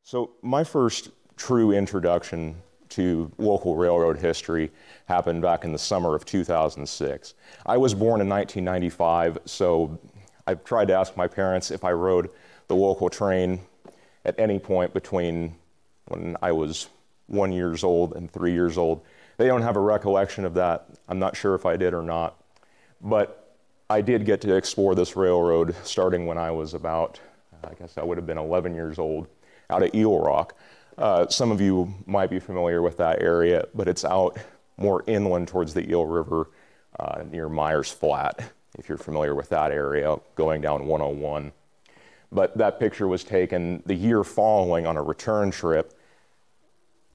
So my first true introduction to local railroad history happened back in the summer of 2006. I was born in 1995, so I tried to ask my parents if I rode the local train at any point between when I was 1 year old and 3 years old. They don't have a recollection of that. I'm not sure if I did or not. But I did get to explore this railroad starting when I was about, I guess I would have been 11 years old, out at Eel Rock. Some of you might be familiar with that area, but it's out more inland towards the Eel River near Myers Flat, if you're familiar with that area, going down 101. But that picture was taken the year following on a return trip.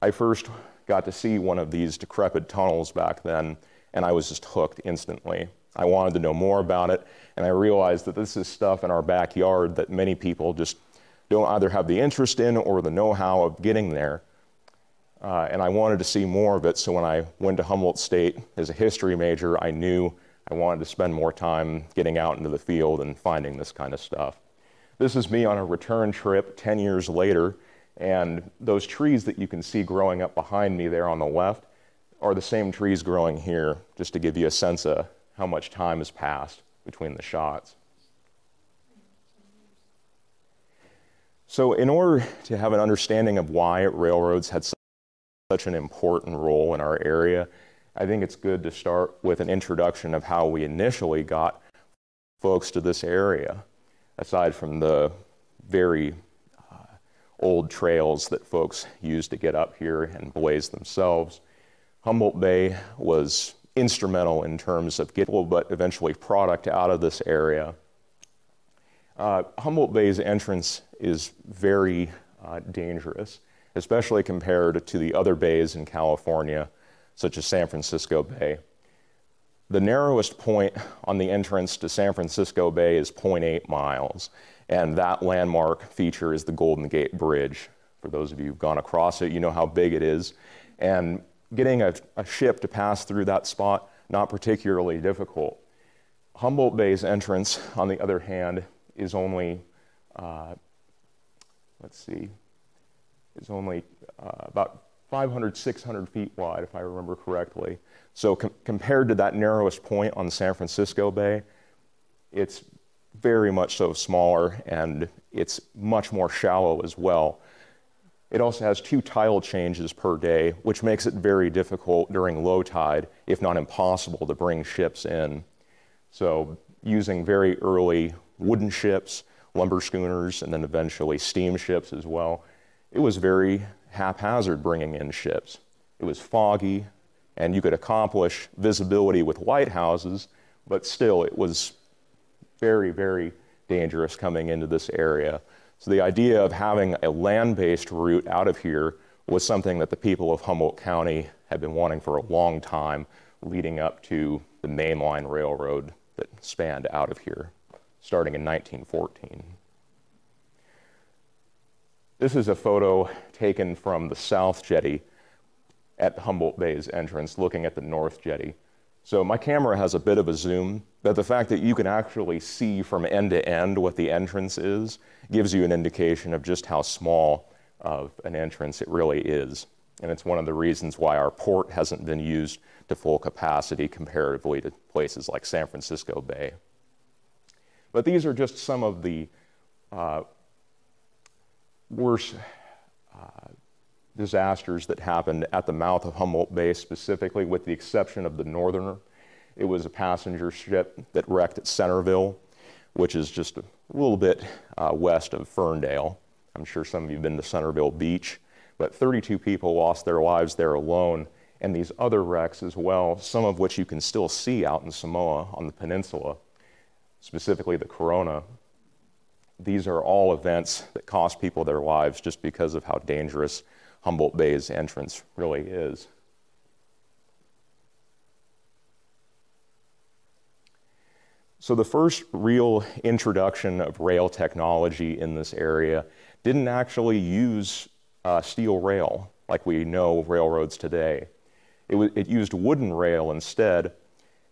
I first got to see one of these decrepit tunnels back then, and I was just hooked instantly. I wanted to know more about it, and I realized that this is stuff in our backyard that many people just don't either have the interest in or the know-how of getting there. And I wanted to see more of it, so when I went to Humboldt State as a history major, I knew I wanted to spend more time getting out into the field and finding this kind of stuff. This is me on a return trip 10 years later, and those trees that you can see growing up behind me there on the left are the same trees growing here, just to give you a sense of how much time has passed between the shots. So in order to have an understanding of why railroads had such an important role in our area, I think it's good to start with an introduction of how we initially got folks to this area, aside from the very old trails that folks used to get up here and blaze themselves. Humboldt Bay was instrumental in terms of getting, but eventually product out of this area. Humboldt Bay's entrance is very dangerous, especially compared to the other bays in California, such as San Francisco Bay. The narrowest point on the entrance to San Francisco Bay is 0.8 miles, and that landmark feature is the Golden Gate Bridge. For those of you who've gone across it, you know how big it is. And getting a ship to pass through that spot, not particularly difficult. Humboldt Bay's entrance, on the other hand, is only, about 500, 600 feet wide, if I remember correctly. So compared to that narrowest point on San Francisco Bay, it's very much so smaller, and it's much more shallow as well. It also has 2 tile changes per day, which makes it very difficult during low tide, if not impossible, to bring ships in. So using very early wooden ships, lumber schooners, and then eventually steamships as well, it was very haphazard bringing in ships. It was foggy, and you could accomplish visibility with lighthouses, but still it was very, very dangerous coming into this area. So the idea of having a land-based route out of here was something that the people of Humboldt County had been wanting for a long time, leading up to the mainline railroad that spanned out of here, starting in 1914. This is a photo taken from the South Jetty at Humboldt Bay's entrance, looking at the North Jetty. So my camera has a bit of a zoom, but the fact that you can actually see from end to end what the entrance is gives you an indication of just how small of an entrance it really is. And it's one of the reasons why our port hasn't been used to full capacity comparatively to places like San Francisco Bay. But these are just some of the worst disasters that happened at the mouth of Humboldt Bay specifically, with the exception of the Northerner. It was a passenger ship that wrecked at Centerville, which is just a little bit west of Ferndale. I'm sure some of you have been to Centerville Beach, but 32 people lost their lives there alone, and these other wrecks as well, some of which you can still see out in Samoa on the peninsula, specifically the Corona. These are all events that cost people their lives just because of how dangerous Humboldt Bay's entrance really is. So the first real introduction of rail technology in this area didn't actually use steel rail like we know railroads today. It used wooden rail instead,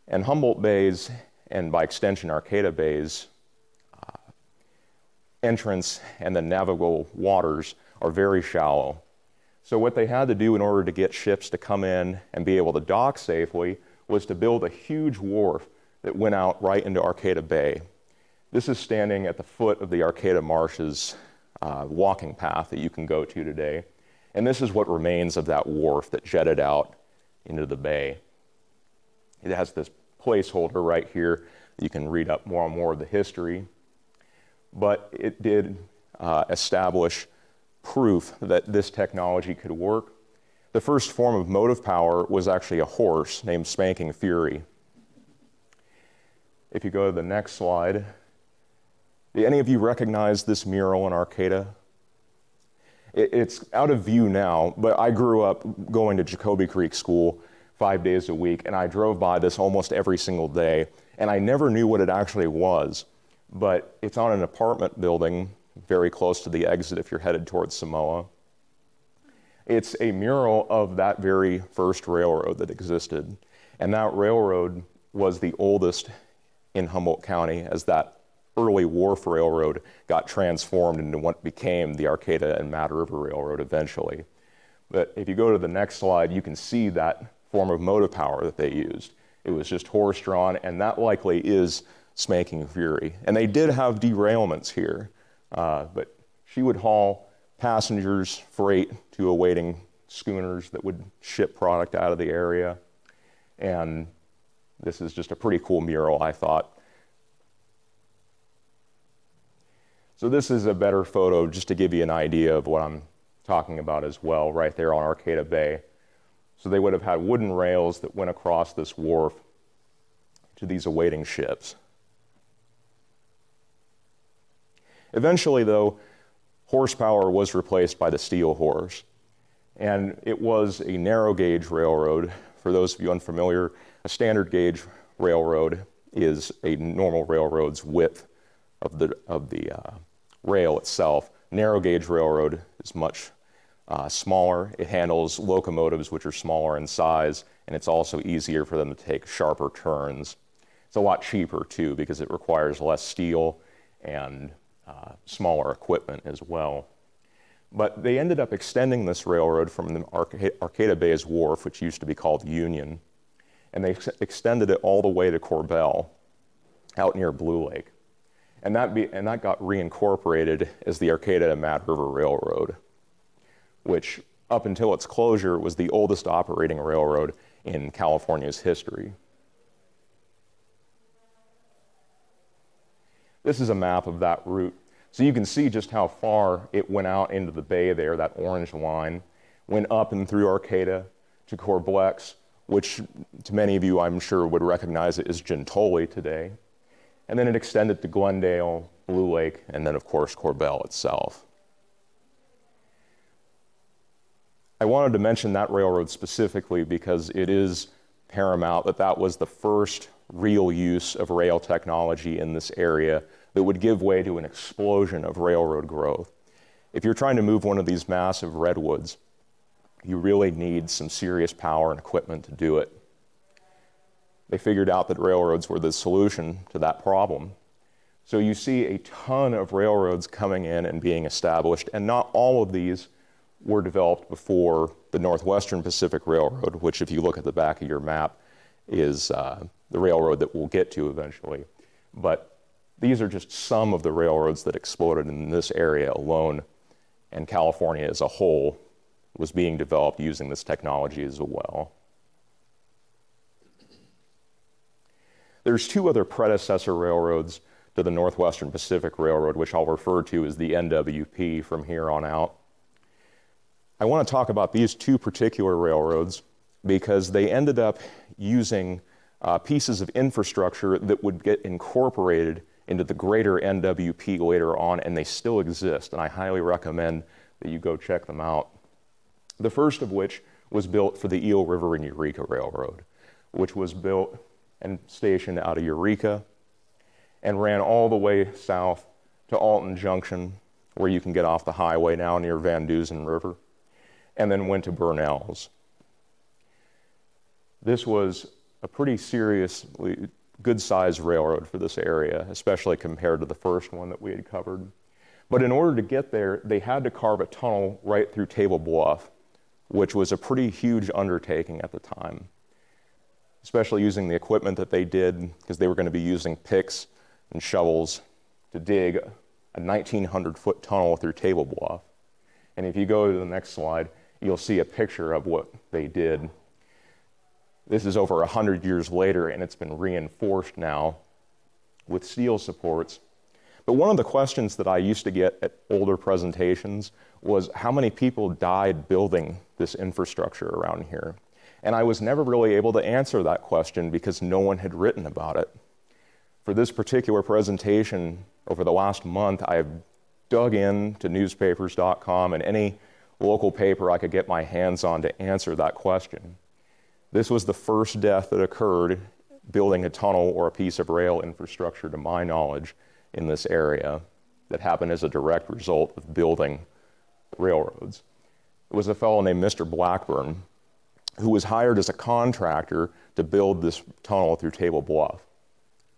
and Humboldt Bay's, and by extension Arcata Bay's, entrance and the navigable waters are very shallow. So what they had to do in order to get ships to come in and be able to dock safely was to build a huge wharf that went out right into Arcata Bay. This is standing at the foot of the Arcata Marshes walking path that you can go to today. And this is what remains of that wharf that jetted out into the bay. It has this placeholder right here. You can read up more and more of the history. But it did establish proof that this technology could work. The first form of motive power was actually a horse named Spanking Fury. If you go to the next slide, do any of you recognize this mural in Arcata? It's out of view now, but I grew up going to Jacoby Creek School 5 days a week, and I drove by this almost every single day, and I never knew what it actually was, but it's on an apartment building very close to the exit if you're headed towards Samoa. It's a mural of that very first railroad that existed, and that railroad was the oldest in Humboldt County, as that early wharf railroad got transformed into what became the Arcata and Mad River Railroad eventually. But if you go to the next slide, you can see that form of motive power that they used. It was just horse-drawn, and that likely is Spanking Fury. And they did have derailments here, but she would haul passengers, freight to awaiting schooners that would ship product out of the area. And this is just a pretty cool mural, I thought. So this is a better photo just to give you an idea of what I'm talking about as well, right there on Arcata Bay. So they would have had wooden rails that went across this wharf to these awaiting ships. Eventually, though, horsepower was replaced by the steel horse, and it was a narrow gauge railroad. For those of you unfamiliar, a standard gauge railroad is a normal railroad's width of the rail itself. Narrow gauge railroad is much smaller. It handles locomotives which are smaller in size, and it's also easier for them to take sharper turns. It's a lot cheaper too because it requires less steel and smaller equipment as well. But they ended up extending this railroad from the Arcata Bay's wharf, which used to be called Union, and they extended it all the way to Corbell, out near Blue Lake. And that got reincorporated as the Arcata and Mad River Railroad, which up until its closure was the oldest operating railroad in California's history. This is a map of that route. So you can see just how far it went out into the bay there, that orange line, went up and through Arcata to Corblex, which to many of you I'm sure would recognize it as Gentoli today. And then it extended to Glendale, Blue Lake, and then of course Corbell itself. I wanted to mention that railroad specifically because it is paramount that that was the first real use of rail technology in this area that would give way to an explosion of railroad growth. If you're trying to move one of these massive redwoods, you really need some serious power and equipment to do it. They figured out that railroads were the solution to that problem. So you see a ton of railroads coming in and being established, and not all of these were developed before the Northwestern Pacific Railroad, which if you look at the back of your map is the railroad that we'll get to eventually. But these are just some of the railroads that exploded in this area alone, and California as a whole was being developed using this technology as well. There's two other predecessor railroads to the Northwestern Pacific Railroad, which I'll refer to as the NWP from here on out. I want to talk about these two particular railroads because they ended up using pieces of infrastructure that would get incorporated into the greater NWP later on, and they still exist, and I highly recommend that you go check them out. The first of which was built for the Eel River and Eureka Railroad, which was built and stationed out of Eureka and ran all the way south to Alton Junction, where you can get off the highway now near Van Dusen River, and then went to Burnell's. This was a pretty seriously good-sized railroad for this area, especially compared to the first one that we had covered. But in order to get there, they had to carve a tunnel right through Table Bluff, which was a pretty huge undertaking at the time, especially using the equipment that they did, because they were going to be using picks and shovels to dig a 1,900-foot tunnel through Table Bluff. And if you go to the next slide, you'll see a picture of what they did. This is over 100 years later, and it's been reinforced now with steel supports. But one of the questions that I used to get at older presentations was how many people died building this infrastructure around here? And I was never really able to answer that question because no one had written about it. For this particular presentation, over the last month, I've dug into newspapers.com and any local paper I could get my hands on to answer that question. This was the first death that occurred building a tunnel or a piece of rail infrastructure, to my knowledge, in this area that happened as a direct result of building railroads. It was a fellow named Mr. Blackburn who was hired as a contractor to build this tunnel through Table Bluff,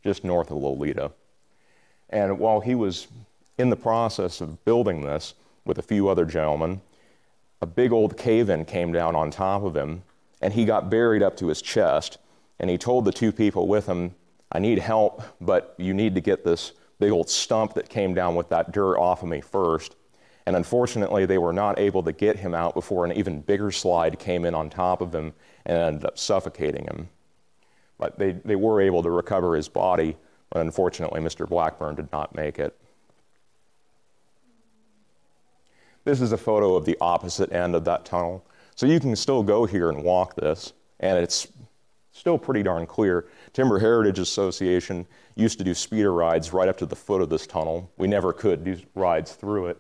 just north of Lolita. And while he was in the process of building this with a few other gentlemen, a big old cave-in came down on top of him, and he got buried up to his chest. And he told the two people with him, "I need help, but you need to get this big old stump that came down with that dirt off of me first." And unfortunately, they were not able to get him out before an even bigger slide came in on top of him and ended up suffocating him. But they were able to recover his body, but unfortunately, Mr. Blackburn did not make it. This is a photo of the opposite end of that tunnel. So you can still go here and walk this, and it's still pretty darn clear. Timber Heritage Association used to do speeder rides right up to the foot of this tunnel. We never could do rides through it.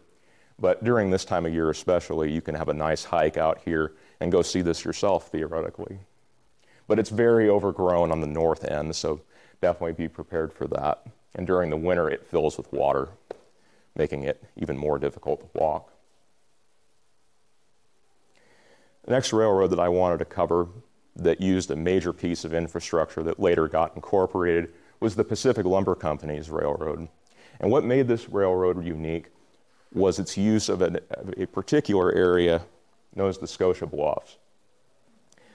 But during this time of year especially, you can have a nice hike out here and go see this yourself, theoretically. But it's very overgrown on the north end, so definitely be prepared for that. And during the winter, it fills with water, making it even more difficult to walk. The next railroad that I wanted to cover that used a major piece of infrastructure that later got incorporated was the Pacific Lumber Company's railroad. And what made this railroad unique was its use of a particular area known as the Scotia Bluffs.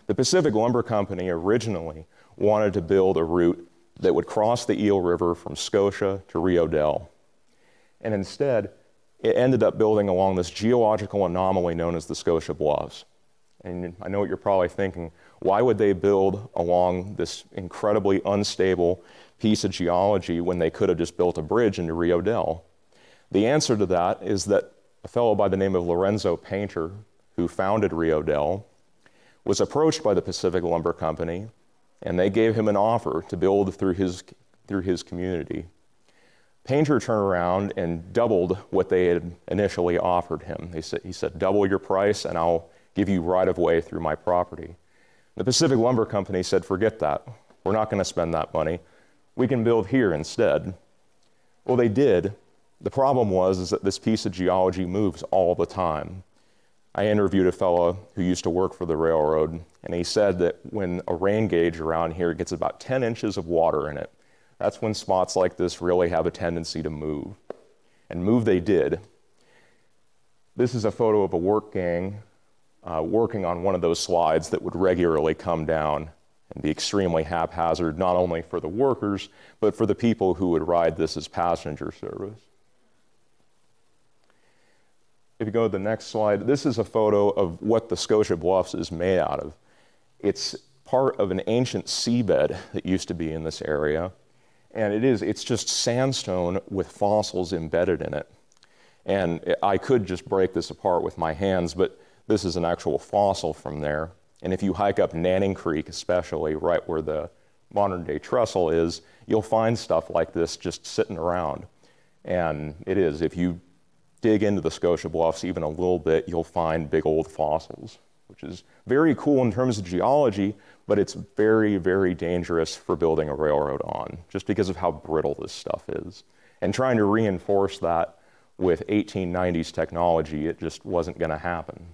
The Pacific Lumber Company originally wanted to build a route that would cross the Eel River from Scotia to Rio Dell. And instead, it ended up building along this geological anomaly known as the Scotia Bluffs. And I know what you're probably thinking, why would they build along this incredibly unstable piece of geology when they could have just built a bridge into Rio Dell? The answer to that is that a fellow by the name of Lorenzo Painter, who founded Rio Dell, was approached by the Pacific Lumber Company, and they gave him an offer to build through his community. Painter turned around and doubled what they had initially offered him. He said, "Double your price and I'll give you right-of-way through my property." The Pacific Lumber Company said, "Forget that. We're not going to spend that money. We can build here instead." Well, they did. The problem was that this piece of geology moves all the time. I interviewed a fellow who used to work for the railroad, and he said that when a rain gauge around here gets about 10 inches of water in it, that's when spots like this really have a tendency to move. And move they did. This is a photo of a work gang working on one of those slides that would regularly come down and be extremely haphazard, not only for the workers, but for the people who would ride this as passenger service. If you go to the next slide, this is a photo of what the Scotia Bluffs is made out of. It's part of an ancient seabed that used to be in this area, and it's just sandstone with fossils embedded in it. And I could just break this apart with my hands, but this is an actual fossil from there. And if you hike up Nanning Creek, especially right where the modern day trestle is, you'll find stuff like this just sitting around. And it is, if you dig into the Scotia Bluffs even a little bit, you'll find big old fossils, which is very cool in terms of geology, but it's very, very dangerous for building a railroad on, just because of how brittle this stuff is. And trying to reinforce that with 1890s technology, it just wasn't going to happen.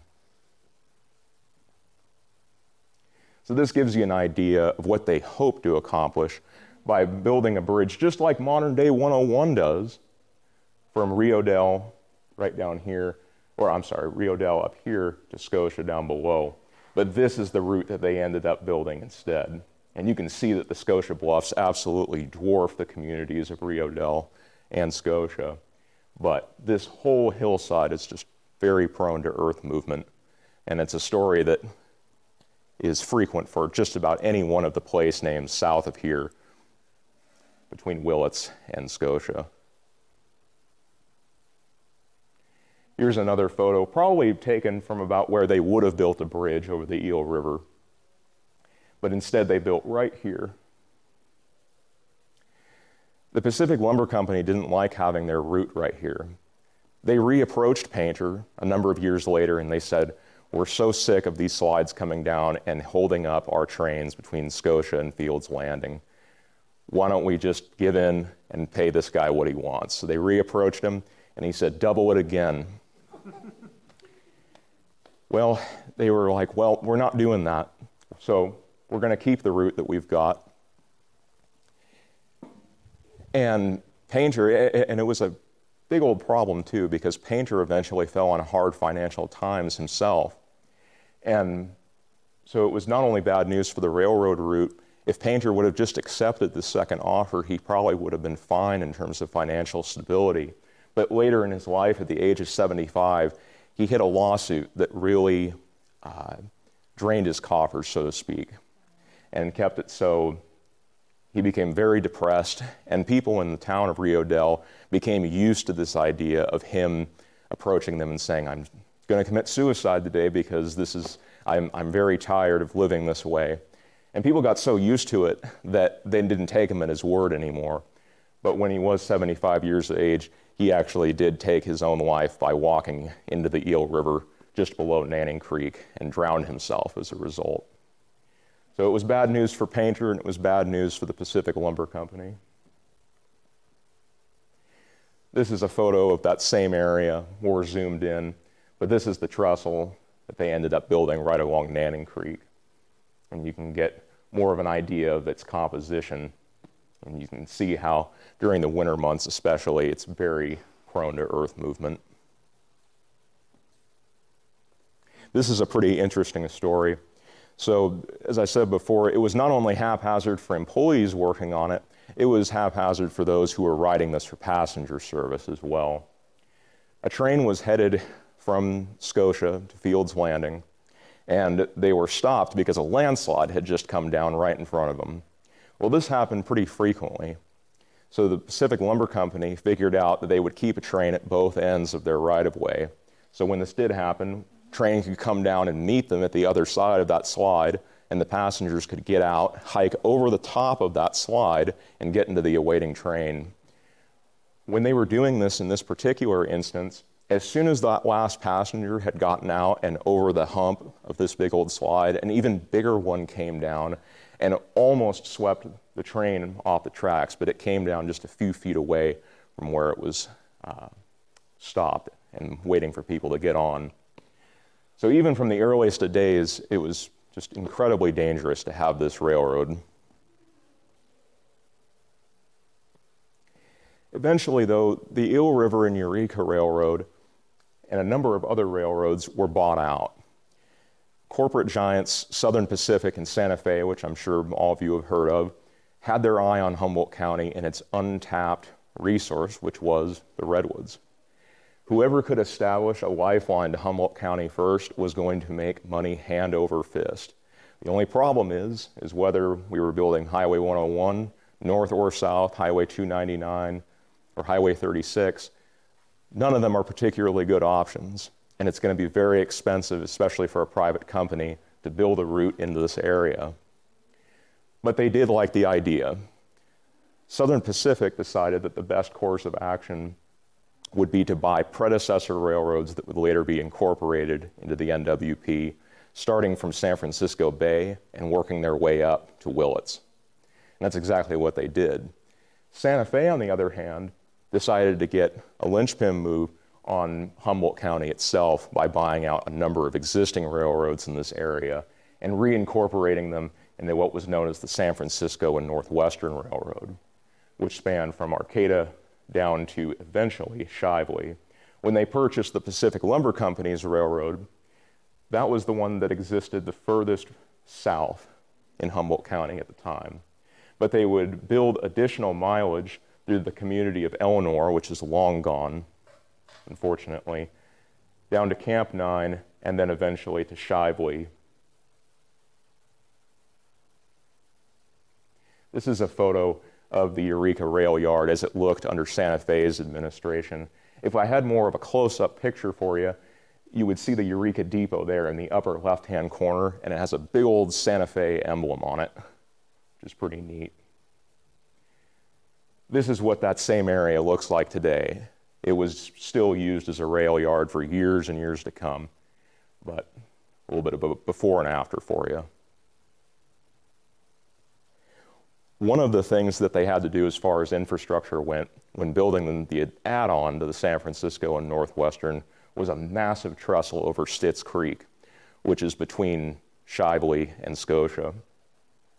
So this gives you an idea of what they hope to accomplish by building a bridge, just like modern day 101 does, from Rio Dell right down here, or I'm sorry, Rio Dell up here to Scotia down below. But this is the route that they ended up building instead. And you can see that the Scotia Bluffs absolutely dwarf the communities of Rio Dell and Scotia. But this whole hillside is just very prone to earth movement. And it's a story that is frequent for just about any one of the place names south of here, between Willits and Scotia. Here's another photo, probably taken from about where they would have built a bridge over the Eel River. But instead they built right here. The Pacific Lumber Company didn't like having their route right here. They reapproached Painter a number of years later and they said, we're so sick of these slides coming down and holding up our trains between Scotia and Fields Landing. Why don't we just give in and pay this guy what he wants? So they reapproached him and he said, double it again. Well, they were like, well, we're not doing that. So we're going to keep the route that we've got. And Painter, and it was a big old problem too, because Painter eventually fell on hard financial times himself. And so it was not only bad news for the railroad route. If Painter would have just accepted the second offer, he probably would have been fine in terms of financial stability. But later in his life, at the age of 75, he hit a lawsuit that really drained his coffers, so to speak, and kept it so he became very depressed, and people in the town of Rio Dell became used to this idea of him approaching them and saying, I'm going to commit suicide today because I'm very tired of living this way. And people got so used to it that they didn't take him at his word anymore. But when he was 75 years of age, he actually did take his own life by walking into the Eel River just below Nanning Creek and drowned himself as a result. So it was bad news for Painter and it was bad news for the Pacific Lumber Company. This is a photo of that same area, more zoomed in, but this is the trestle that they ended up building right along Nanning Creek. And you can get more of an idea of its composition. And you can see how during the winter months especially, it's very prone to earth movement. This is a pretty interesting story. So, as I said before, it was not only haphazard for employees working on it, it was haphazard for those who were riding this for passenger service as well. A train was headed from Scotia to Fields Landing, and they were stopped because a landslide had just come down right in front of them. Well, this happened pretty frequently. So the Pacific Lumber Company figured out that they would keep a train at both ends of their right-of-way. So when this did happen, train could come down and meet them at the other side of that slide, and the passengers could get out, hike over the top of that slide, and get into the awaiting train. When they were doing this in this particular instance, as soon as that last passenger had gotten out and over the hump of this big old slide, an even bigger one came down and almost swept the train off the tracks, but it came down just a few feet away from where it was stopped and waiting for people to get on. So even from the earliest of days, it was just incredibly dangerous to have this railroad. Eventually, though, the Eel River and Eureka Railroad and a number of other railroads were bought out. Corporate giants Southern Pacific and Santa Fe, which I'm sure all of you have heard of, had their eye on Humboldt County and its untapped resource, which was the redwoods. Whoever could establish a lifeline to Humboldt County first was going to make money hand over fist. The only problem is whether we were building Highway 101, north or south, Highway 299, or Highway 36, none of them are particularly good options. And it's going to be very expensive, especially for a private company, to build a route into this area. But they did like the idea. Southern Pacific decided that the best course of action would be to buy predecessor railroads that would later be incorporated into the NWP, starting from San Francisco Bay and working their way up to Willits. And that's exactly what they did. Santa Fe, on the other hand, decided to get a linchpin move on Humboldt County itself by buying out a number of existing railroads in this area and reincorporating them into what was known as the San Francisco and Northwestern Railroad, which spanned from Arcata down to eventually Shively, When they purchased the Pacific Lumber Company's railroad, that was the one that existed the furthest south in Humboldt County at the time. But they would build additional mileage through the community of Eleanor, which is long gone, unfortunately, down to Camp 9, and then eventually to Shively. This is a photo of the Eureka Rail Yard as it looked under Santa Fe's administration. If I had more of a close-up picture for you, you would see the Eureka Depot there in the upper left-hand corner, and it has a big old Santa Fe emblem on it, which is pretty neat. This is what that same area looks like today. It was still used as a rail yard for years and years to come, but a little bit of a before and after for you. One of the things that they had to do as far as infrastructure went when building the add-on to the San Francisco and Northwestern was a massive trestle over Stitts Creek, which is between Shively and Scotia.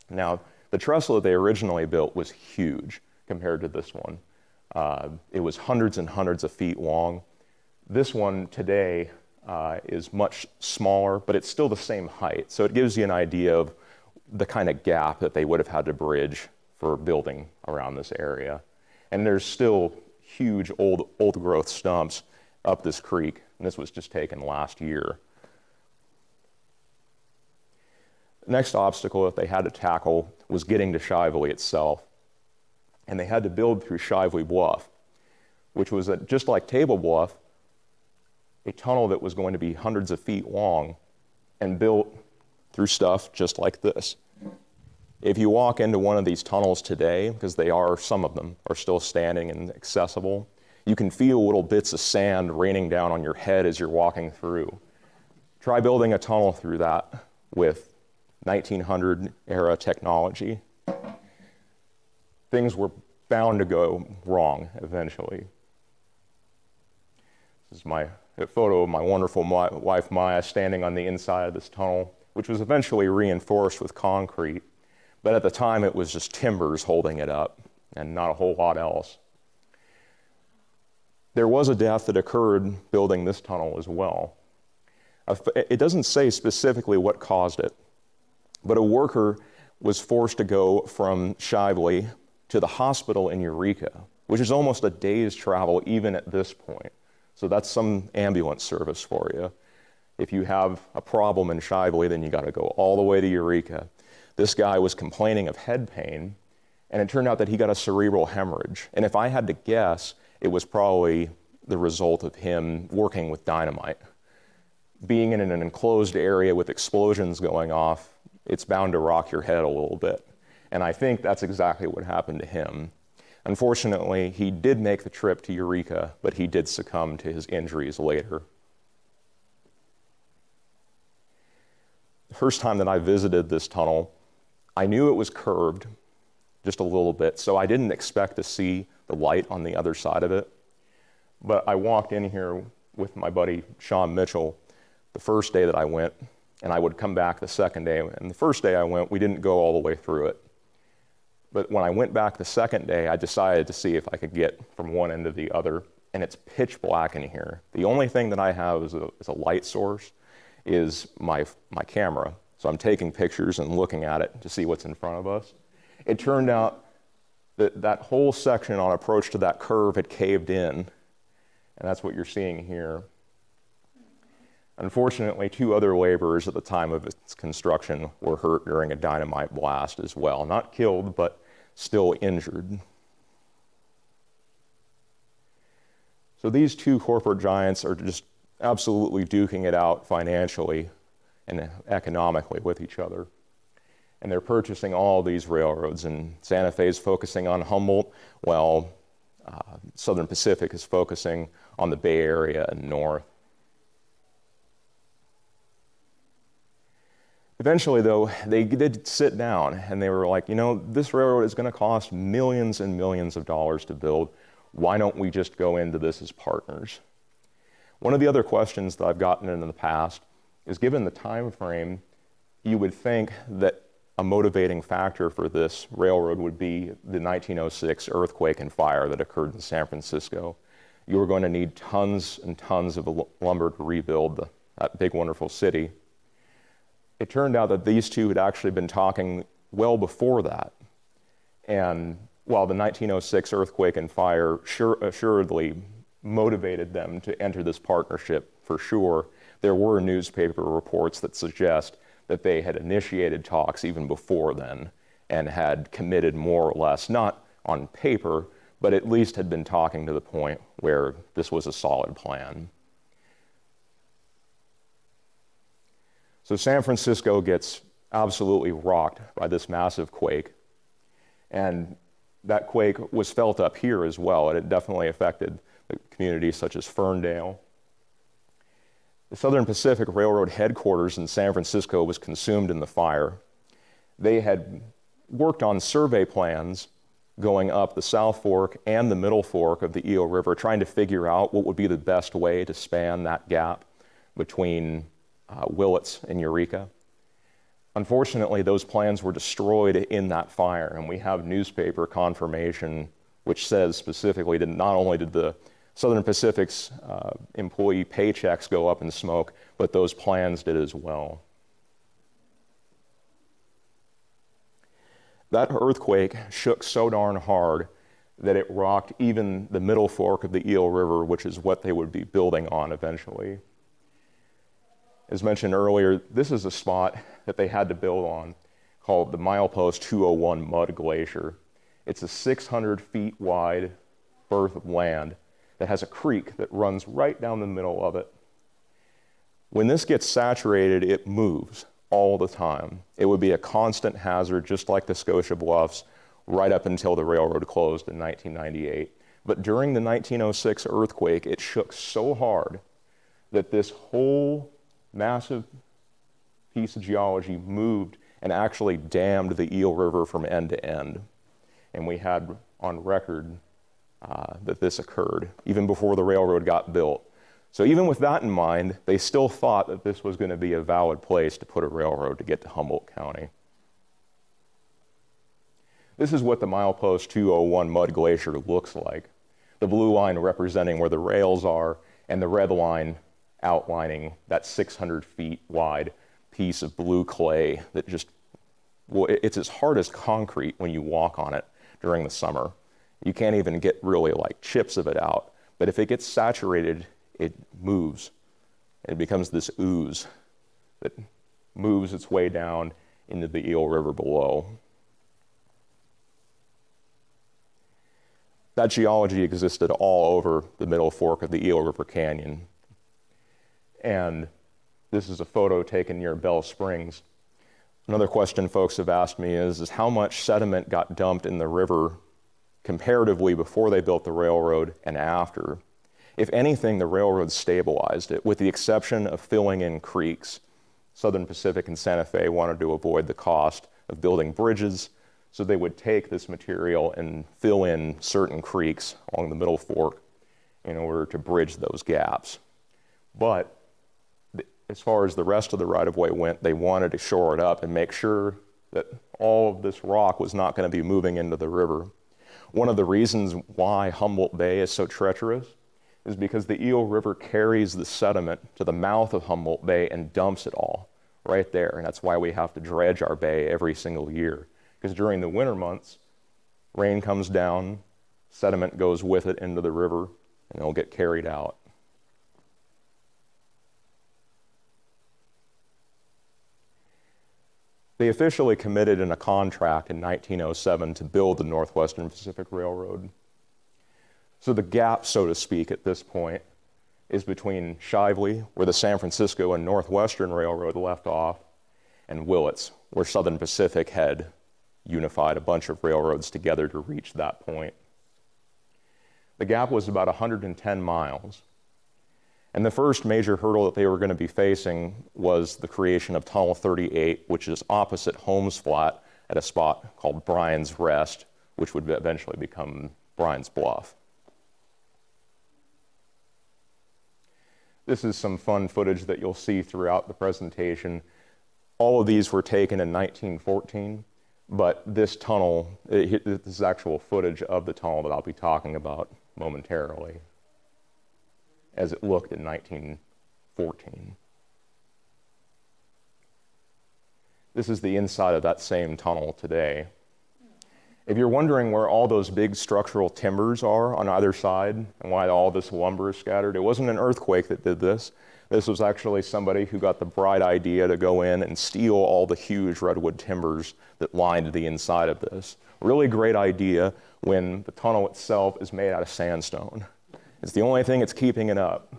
Now, the trestle that they originally built was huge compared to this one. It was hundreds and hundreds of feet long. This one today is much smaller, but it's still the same height. So it gives you an idea of the kind of gap that they would have had to bridge for building around this area. And there's still huge old growth stumps up this creek, and this was just taken last year. The next obstacle that they had to tackle was getting to Shively itself. And they had to build through Shively Bluff, which was, just like Table Bluff, a tunnel that was going to be hundreds of feet long and built through stuff just like this. If you walk into one of these tunnels today, because some of them are still standing and accessible, you can feel little bits of sand raining down on your head as you're walking through. Try building a tunnel through that with 1900 era technology. Things were bound to go wrong eventually. This is a photo of my wonderful wife Maya standing on the inside of this tunnel, which was eventually reinforced with concrete. But at the time, it was just timbers holding it up and not a whole lot else. There was a death that occurred building this tunnel as well. It doesn't say specifically what caused it, but a worker was forced to go from Shively to the hospital in Eureka, which is almost a day's travel even at this point. So that's some ambulance service for you. If you have a problem in Shively, then you got to go all the way to Eureka. This guy was complaining of head pain, and it turned out that he got a cerebral hemorrhage. And if I had to guess, it was probably the result of him working with dynamite. Being in an enclosed area with explosions going off, it's bound to rock your head a little bit. And I think that's exactly what happened to him. Unfortunately, he did make the trip to Eureka, but he did succumb to his injuries later. The first time that I visited this tunnel, I knew it was curved just a little bit, so I didn't expect to see the light on the other side of it. But I walked in here with my buddy Sean Mitchell the first day that I went, and I would come back the second day. And the first day I went, we didn't go all the way through it. But when I went back the second day, I decided to see if I could get from one end to the other, and it's pitch black in here. The only thing that I have is a light source is my camera. So I'm taking pictures and looking at it to see what's in front of us. It turned out that that whole section on approach to that curve had caved in, and that's what you're seeing here. Unfortunately, 2 other laborers at the time of its construction were hurt during a dynamite blast as well. Not killed, but still injured. So these 2 corporate giants are just absolutely duking it out financially and economically with each other. And they're purchasing all these railroads, and Santa Fe is focusing on Humboldt, while Southern Pacific is focusing on the Bay Area and north. Eventually, though, they did sit down, and they were like, you know, this railroad is going to cost millions and millions of dollars to build. Why don't we just go into this as partners? One of the other questions that I've gotten in the past is, given the time frame, you would think that a motivating factor for this railroad would be the 1906 earthquake and fire that occurred in San Francisco. You were going to need tons and tons of lumber to rebuild that big, wonderful city. It turned out that these two had actually been talking well before that. And while the 1906 earthquake and fire assuredly motivated them to enter this partnership for sure, there were newspaper reports that suggest that they had initiated talks even before then and had committed more or less, not on paper, but at least had been talking to the point where this was a solid plan. So San Francisco gets absolutely rocked by this massive quake, and that quake was felt up here as well, and it definitely affected the communities such as Ferndale. The Southern Pacific Railroad headquarters in San Francisco was consumed in the fire. They had worked on survey plans going up the South Fork and the Middle Fork of the Eel River, trying to figure out what would be the best way to span that gap between Willits and Eureka. Unfortunately, those plans were destroyed in that fire, and we have newspaper confirmation which says specifically that not only did the Southern Pacific's employee paychecks go up in smoke, but those plans did as well. That earthquake shook so darn hard that it rocked even the Middle Fork of the Eel River, which is what they would be building on eventually. As mentioned earlier, this is a spot that they had to build on called the Milepost 201 Mud Glacier. It's a 600 feet wide berth of land that has a creek that runs right down the middle of it. When this gets saturated, it moves all the time. It would be a constant hazard, just like the Scotia Bluffs, right up until the railroad closed in 1998. But during the 1906 earthquake, it shook so hard that this whole massive piece of geology moved and actually dammed the Eel River from end to end. And we had on record that this occurred even before the railroad got built. So even with that in mind, they still thought that this was going to be a valid place to put a railroad to get to Humboldt County. This is what the Milepost 201 Mud Glacier looks like. The blue line representing where the rails are, and the red line outlining that 600 feet wide piece of blue clay that just, well, it's as hard as concrete when you walk on it during the summer. You can't even get really like chips of it out. But if it gets saturated, it moves. It becomes this ooze that moves its way down into the Eel River below. That geology existed all over the Middle Fork of the Eel River Canyon. And this is a photo taken near Bell Springs. Another question folks have asked me is how much sediment got dumped in the river comparatively before they built the railroad and after. If anything, the railroad stabilized it, with the exception of filling in creeks. Southern Pacific and Santa Fe wanted to avoid the cost of building bridges, so they would take this material and fill in certain creeks along the Middle Fork in order to bridge those gaps. But as far as the rest of the right-of-way went, they wanted to shore it up and make sure that all of this rock was not going to be moving into the river. One of the reasons why Humboldt Bay is so treacherous is because the Eel River carries the sediment to the mouth of Humboldt Bay and dumps it all right there. And that's why we have to dredge our bay every single year. Because during the winter months, rain comes down, sediment goes with it into the river, and it'll get carried out. They officially committed in a contract in 1907 to build the Northwestern Pacific Railroad. So the gap, so to speak, at this point is between Shively, where the San Francisco and Northwestern Railroad left off, and Willits, where Southern Pacific had unified a bunch of railroads together to reach that point. The gap was about 110 miles. And the first major hurdle that they were going to be facing was the creation of Tunnel 38, which is opposite Holmes Flat at a spot called Bryan's Rest, which would eventually become Bryan's Bluff. This is some fun footage that you'll see throughout the presentation. All of these were taken in 1914, but this tunnel, this is actual footage of the tunnel that I'll be talking about momentarily. as it looked in 1914. This is the inside of that same tunnel today. If you're wondering where all those big structural timbers are on either side and why all this lumber is scattered, it wasn't an earthquake that did this. This was actually somebody who got the bright idea to go in and steal all the huge redwood timbers that lined the inside of this. Really great idea when the tunnel itself is made out of sandstone. It's the only thing that's keeping it up.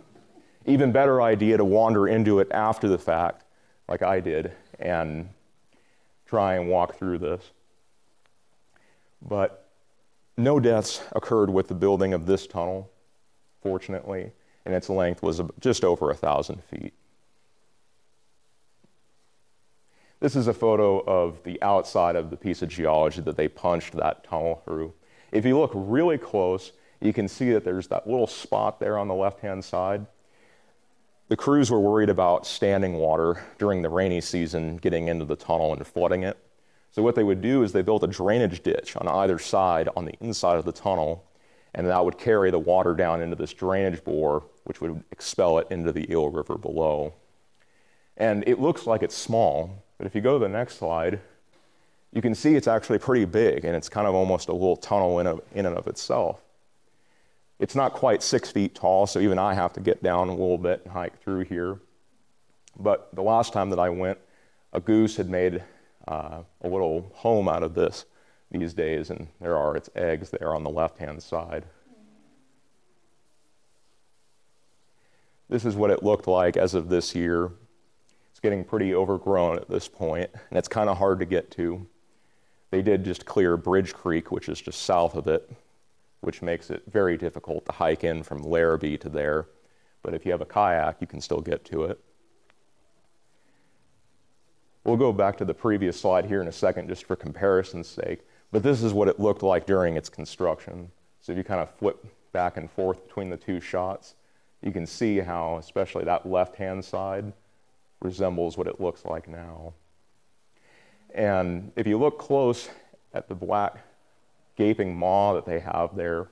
Even better idea to wander into it after the fact, like I did, and try and walk through this. But no deaths occurred with the building of this tunnel, fortunately, and its length was just over 1,000 feet. This is a photo of the outside of the piece of geology that they punched that tunnel through. If you look really close, you can see that there's that little spot there on the left-hand side. The crews were worried about standing water during the rainy season getting into the tunnel and flooding it. So what they would do is they built a drainage ditch on either side on the inside of the tunnel, and that would carry the water down into this drainage bore, which would expel it into the Eel River below. And it looks like it's small, but if you go to the next slide, you can see it's actually pretty big, and it's kind of almost a little tunnel in and of itself. It's not quite 6 feet tall, so even I have to get down a little bit and hike through here. But the last time that I went, a goose had made a little home out of these days, and there are its eggs there on the left-hand side. This is what it looked like as of this year. It's getting pretty overgrown at this point, and it's kind of hard to get to. They did just clear Bridge Creek, which is just south of it, which makes it very difficult to hike in from Larrabee to there. But if you have a kayak, you can still get to it. We'll go back to the previous slide here in a second just for comparison's sake, but this is what it looked like during its construction. So if you kind of flip back and forth between the two shots, you can see how, especially that left-hand side, resembles what it looks like now. And if you look close at the black gaping maw that they have there,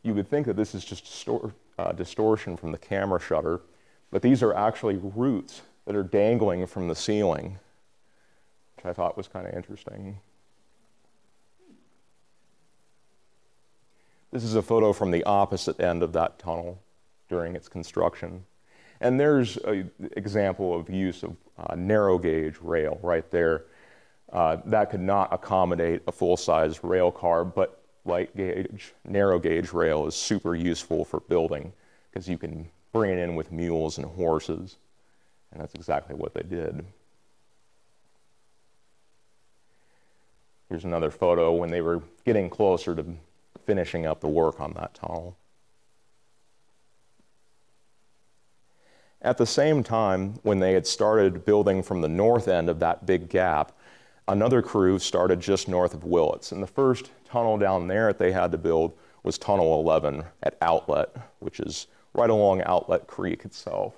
you would think that this is just distortion from the camera shutter, but these are actually roots that are dangling from the ceiling, which I thought was kind of interesting. This is a photo from the opposite end of that tunnel during its construction. And there's an example of use of narrow gauge rail right there. That could not accommodate a full-size rail car, but light gauge, narrow gauge rail is super useful for building because you can bring it in with mules and horses, and that's exactly what they did. Here's another photo when they were getting closer to finishing up the work on that tunnel. At the same time, when they had started building from the north end of that big gap, another crew started just north of Willits, and the first tunnel down there that they had to build was Tunnel 11 at Outlet, which is right along Outlet Creek itself.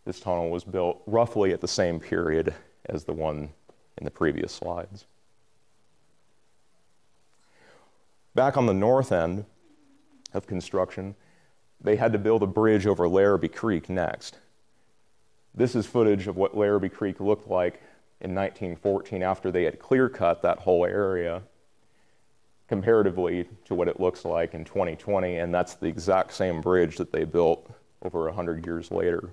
This tunnel was built roughly at the same period as the one in the previous slides. Back on the north end of construction, they had to build a bridge over Larrabee Creek next. This is footage of what Larrabee Creek looked like in 1914 after they had clear-cut that whole area comparatively to what it looks like in 2020, and that's the exact same bridge that they built over 100 years later.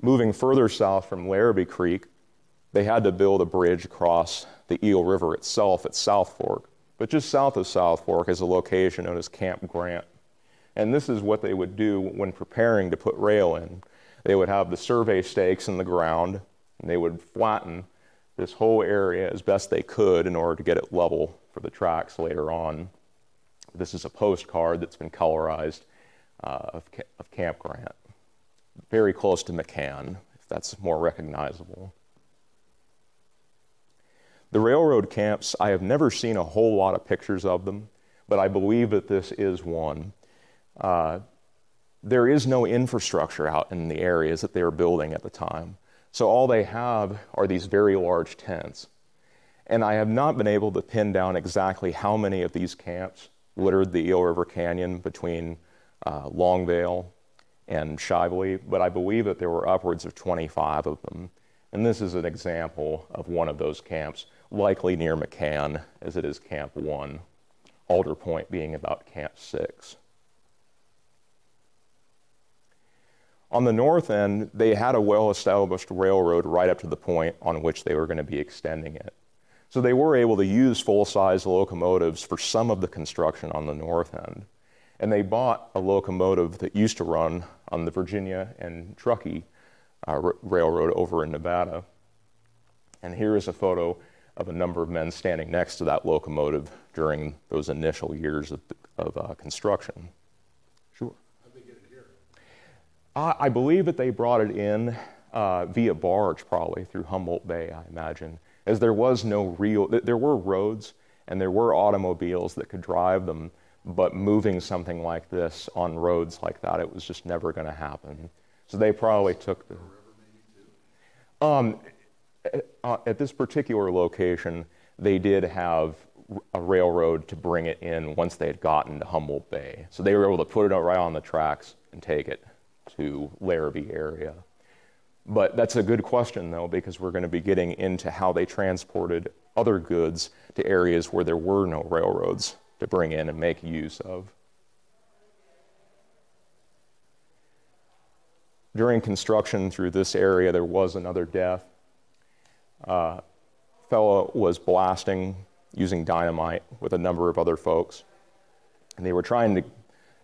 Moving further south from Larrabee Creek, they had to build a bridge across the Eel River itself at South Fork. But just south of South Fork is a location known as Camp Grant. And this is what they would do when preparing to put rail in. They would have the survey stakes in the ground, and they would flatten this whole area as best they could in order to get it level for the tracks later on. This is a postcard that's been colorized of Camp Grant. Very close to McCann, if that's more recognizable. The railroad camps, I have never seen a whole lot of pictures of them, but I believe that this is one. There is no infrastructure out in the areas that they were building at the time. So all they have are these very large tents. And I have not been able to pin down exactly how many of these camps littered the Eel River Canyon between Longvale and Shively, but I believe that there were upwards of 25 of them. And this is an example of one of those camps, likely near McCann, as it is Camp 1, Alder Point being about Camp 6. On the north end, they had a well-established railroad right up to the point on which they were going to be extending it. So they were able to use full-size locomotives for some of the construction on the north end. And they bought a locomotive that used to run on the Virginia and Truckee Railroad over in Nevada. And here is a photo of a number of men standing next to that locomotive during those initial years of construction. Sure. How'd they get it here? I believe that they brought it in via barge, probably through Humboldt Bay, I imagine, as there was no real, there were roads and there were automobiles that could drive them, but moving something like this on roads like that, it was just never going to happen. So they probably took the... At this particular location, they did have a railroad to bring it in once they had gotten to Humboldt Bay. So they were able to put it right on the tracks and take it to Larrabee area. But that's a good question, though, because we're going to be getting into how they transported other goods to areas where there were no railroads to bring in and make use of. During construction through this area, there was another death. Fellow was blasting using dynamite with a number of other folks. And they were trying to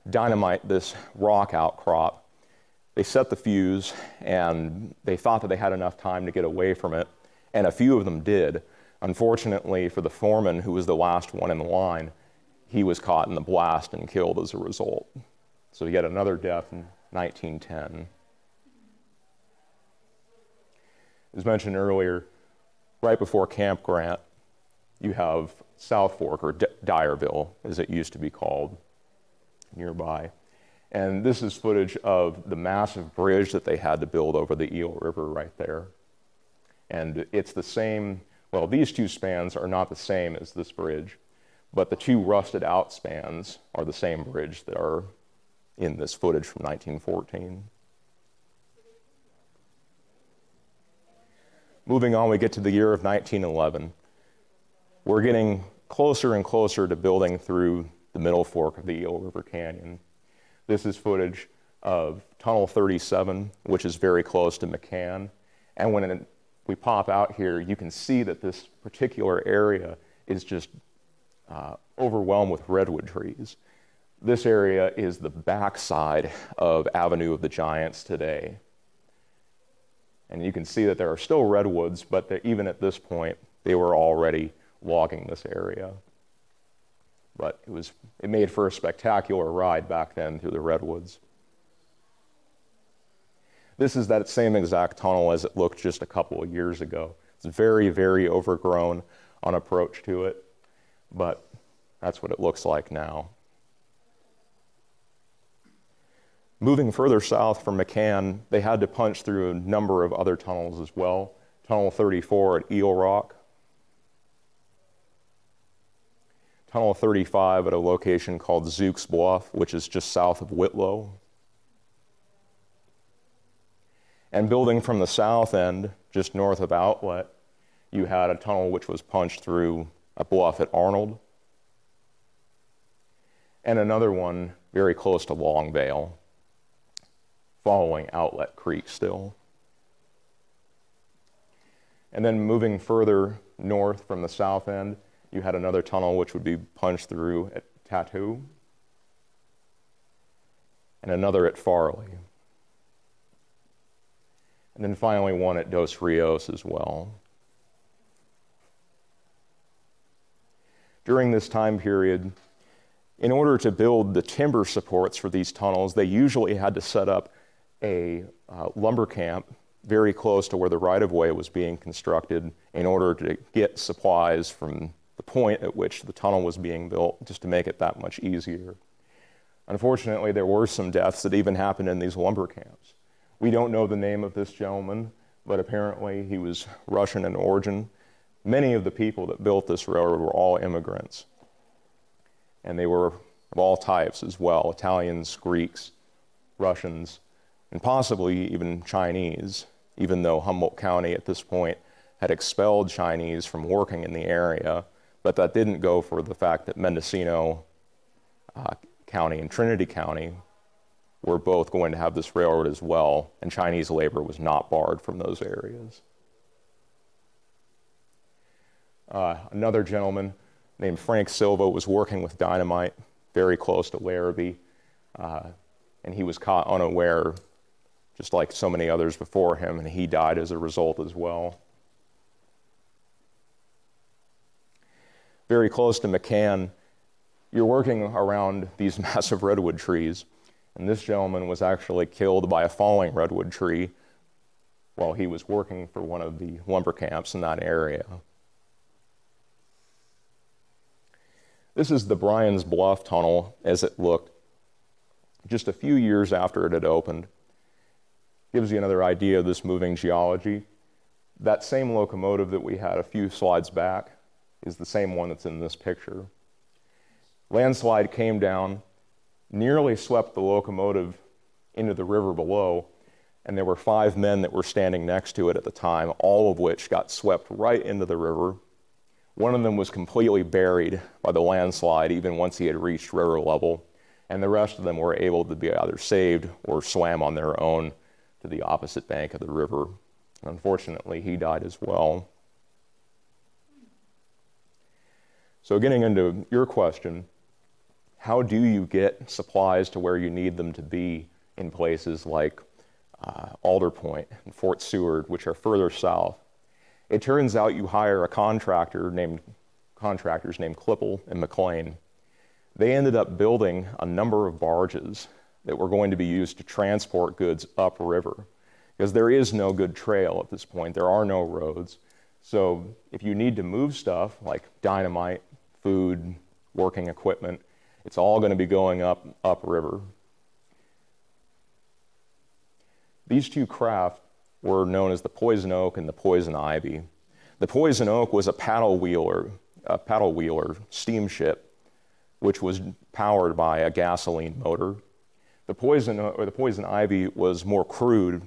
dynamite this rock outcrop. They set the fuse, and they thought that they had enough time to get away from it, and a few of them did. Unfortunately for the foreman, who was the last one in the line, he was caught in the blast and killed as a result. So yet another death in 1910. As mentioned earlier, right before Camp Grant, you have South Fork, or Dyerville, as it used to be called, nearby. And this is footage of the massive bridge that they had to build over the Eel River right there. And it's the same, well, these two spans are not the same as this bridge, but the two rusted out spans are the same bridge that are in this footage from 1914. Moving on, we get to the year of 1911. We're getting closer and closer to building through the middle fork of the Eel River Canyon. This is footage of Tunnel 37, which is very close to McCann. And when we pop out here, you can see that this particular area is just overwhelmed with redwood trees. This area is the backside of Avenue of the Giants today. And you can see that there are still redwoods, but even at this point, they were already logging this area. But it made for a spectacular ride back then through the redwoods. This is that same exact tunnel as it looked just a couple of years ago. It's very, very overgrown on approach to it, but that's what it looks like now. Moving further south from McCann, they had to punch through a number of other tunnels as well. Tunnel 34 at Eel Rock. Tunnel 35 at a location called Zook's Bluff, which is just south of Whitlow. And building from the south end, just north of Outlet, you had a tunnel which was punched through a bluff at Arnold. And another one very close to Longvale, following Outlet Creek still. And then moving further north from the south end, you had another tunnel which would be punched through at Tattoo, and another at Farley. And then finally one at Dos Rios as well. During this time period, in order to build the timber supports for these tunnels, they usually had to set up a lumber camp very close to where the right-of-way was being constructed in order to get supplies from the point at which the tunnel was being built, just to make it that much easier. Unfortunately, there were some deaths that even happened in these lumber camps. We don't know the name of this gentleman, but apparently he was Russian in origin, Many of the people that built this railroad were all immigrants, and they were of all types as well: Italians, Greeks, Russians, and possibly even Chinese, even though Humboldt County at this point had expelled Chinese from working in the area. But that didn't go for the fact that Mendocino County and Trinity County were both going to have this railroad as well, and Chinese labor was not barred from those areas. Another gentleman named Frank Silva was working with dynamite very close to Larrabee, and he was caught unaware, just like so many others before him, and he died as a result as well. Very close to McCann, you're working around these massive redwood trees, and this gentleman was actually killed by a falling redwood tree while he was working for one of the lumber camps in that area. This is the Bryan's Bluff Tunnel as it looked just a few years after it had opened. Gives you another idea of this moving geology. That same locomotive that we had a few slides back is the same one that's in this picture. Landslide came down, nearly swept the locomotive into the river below, and there were 5 men that were standing next to it at the time, all of which got swept right into the river. One of them was completely buried by the landslide even once he had reached river level, and the rest of them were able to be either saved or swam on their own to the opposite bank of the river. Unfortunately, he died as well. So getting into your question, how do you get supplies to where you need them to be in places like Alder Point and Fort Seward, which are further south? It turns out you hire a contractors named Klippel and McLean. They ended up building a number of barges that were going to be used to transport goods upriver, because there is no good trail at this point. There are no roads. So if you need to move stuff like dynamite, food, working equipment, it's all going to be going upriver. These two craft were known as the Poison Oak and the Poison Ivy. The Poison Oak was a paddle wheeler steamship, which was powered by a gasoline motor. The Poison Ivy was more crude,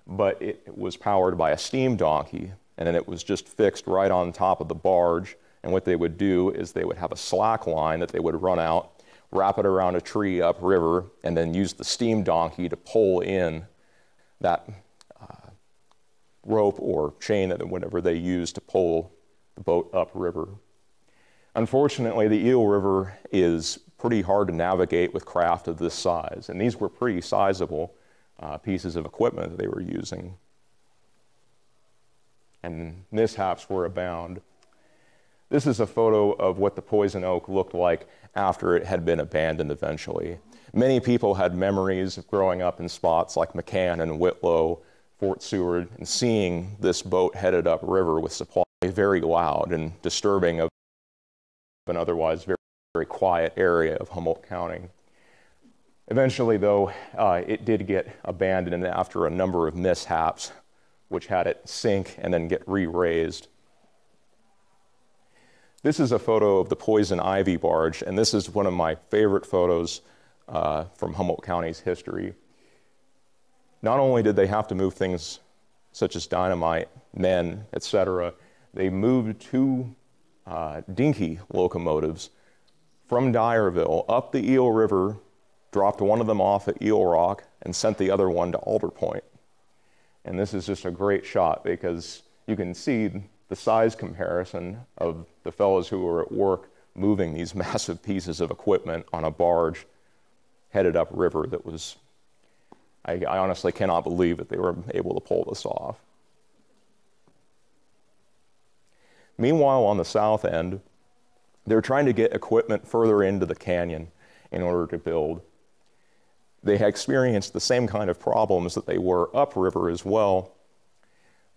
but it was powered by a steam donkey, and then it was just fixed right on top of the barge. And what they would do is they would have a slack line that they would run out, wrap it around a tree upriver, and then use the steam donkey to pull in that rope or chain that whatever they used to pull the boat upriver. Unfortunately, the Eel River is pretty hard to navigate with craft of this size, and these were pretty sizable pieces of equipment that they were using. And mishaps were abound. This is a photo of what the Poison Oak looked like after it had been abandoned eventually. Many people had memories of growing up in spots like McCann and Whitlow, Fort Seward, and seeing this boat headed upriver with supply very loud and disturbing of an otherwise very, very quiet area of Humboldt County. Eventually, though, it did get abandoned after a number of mishaps, which had it sink and then get re-raised. This is a photo of the Poison Ivy barge, and this is one of my favorite photos from Humboldt County's history. Not only did they have to move things such as dynamite, men, etc., they moved 2 dinky locomotives from Dyerville up the Eel River, dropped one of them off at Eel Rock, and sent the other one to Alder Point. And this is just a great shot because you can see the size comparison of the fellows who were at work moving these massive pieces of equipment on a barge headed upriver that was, I honestly cannot believe that they were able to pull this off. Meanwhile, on the south end, they're trying to get equipment further into the canyon in order to build. They had experienced the same kind of problems that they were upriver as well,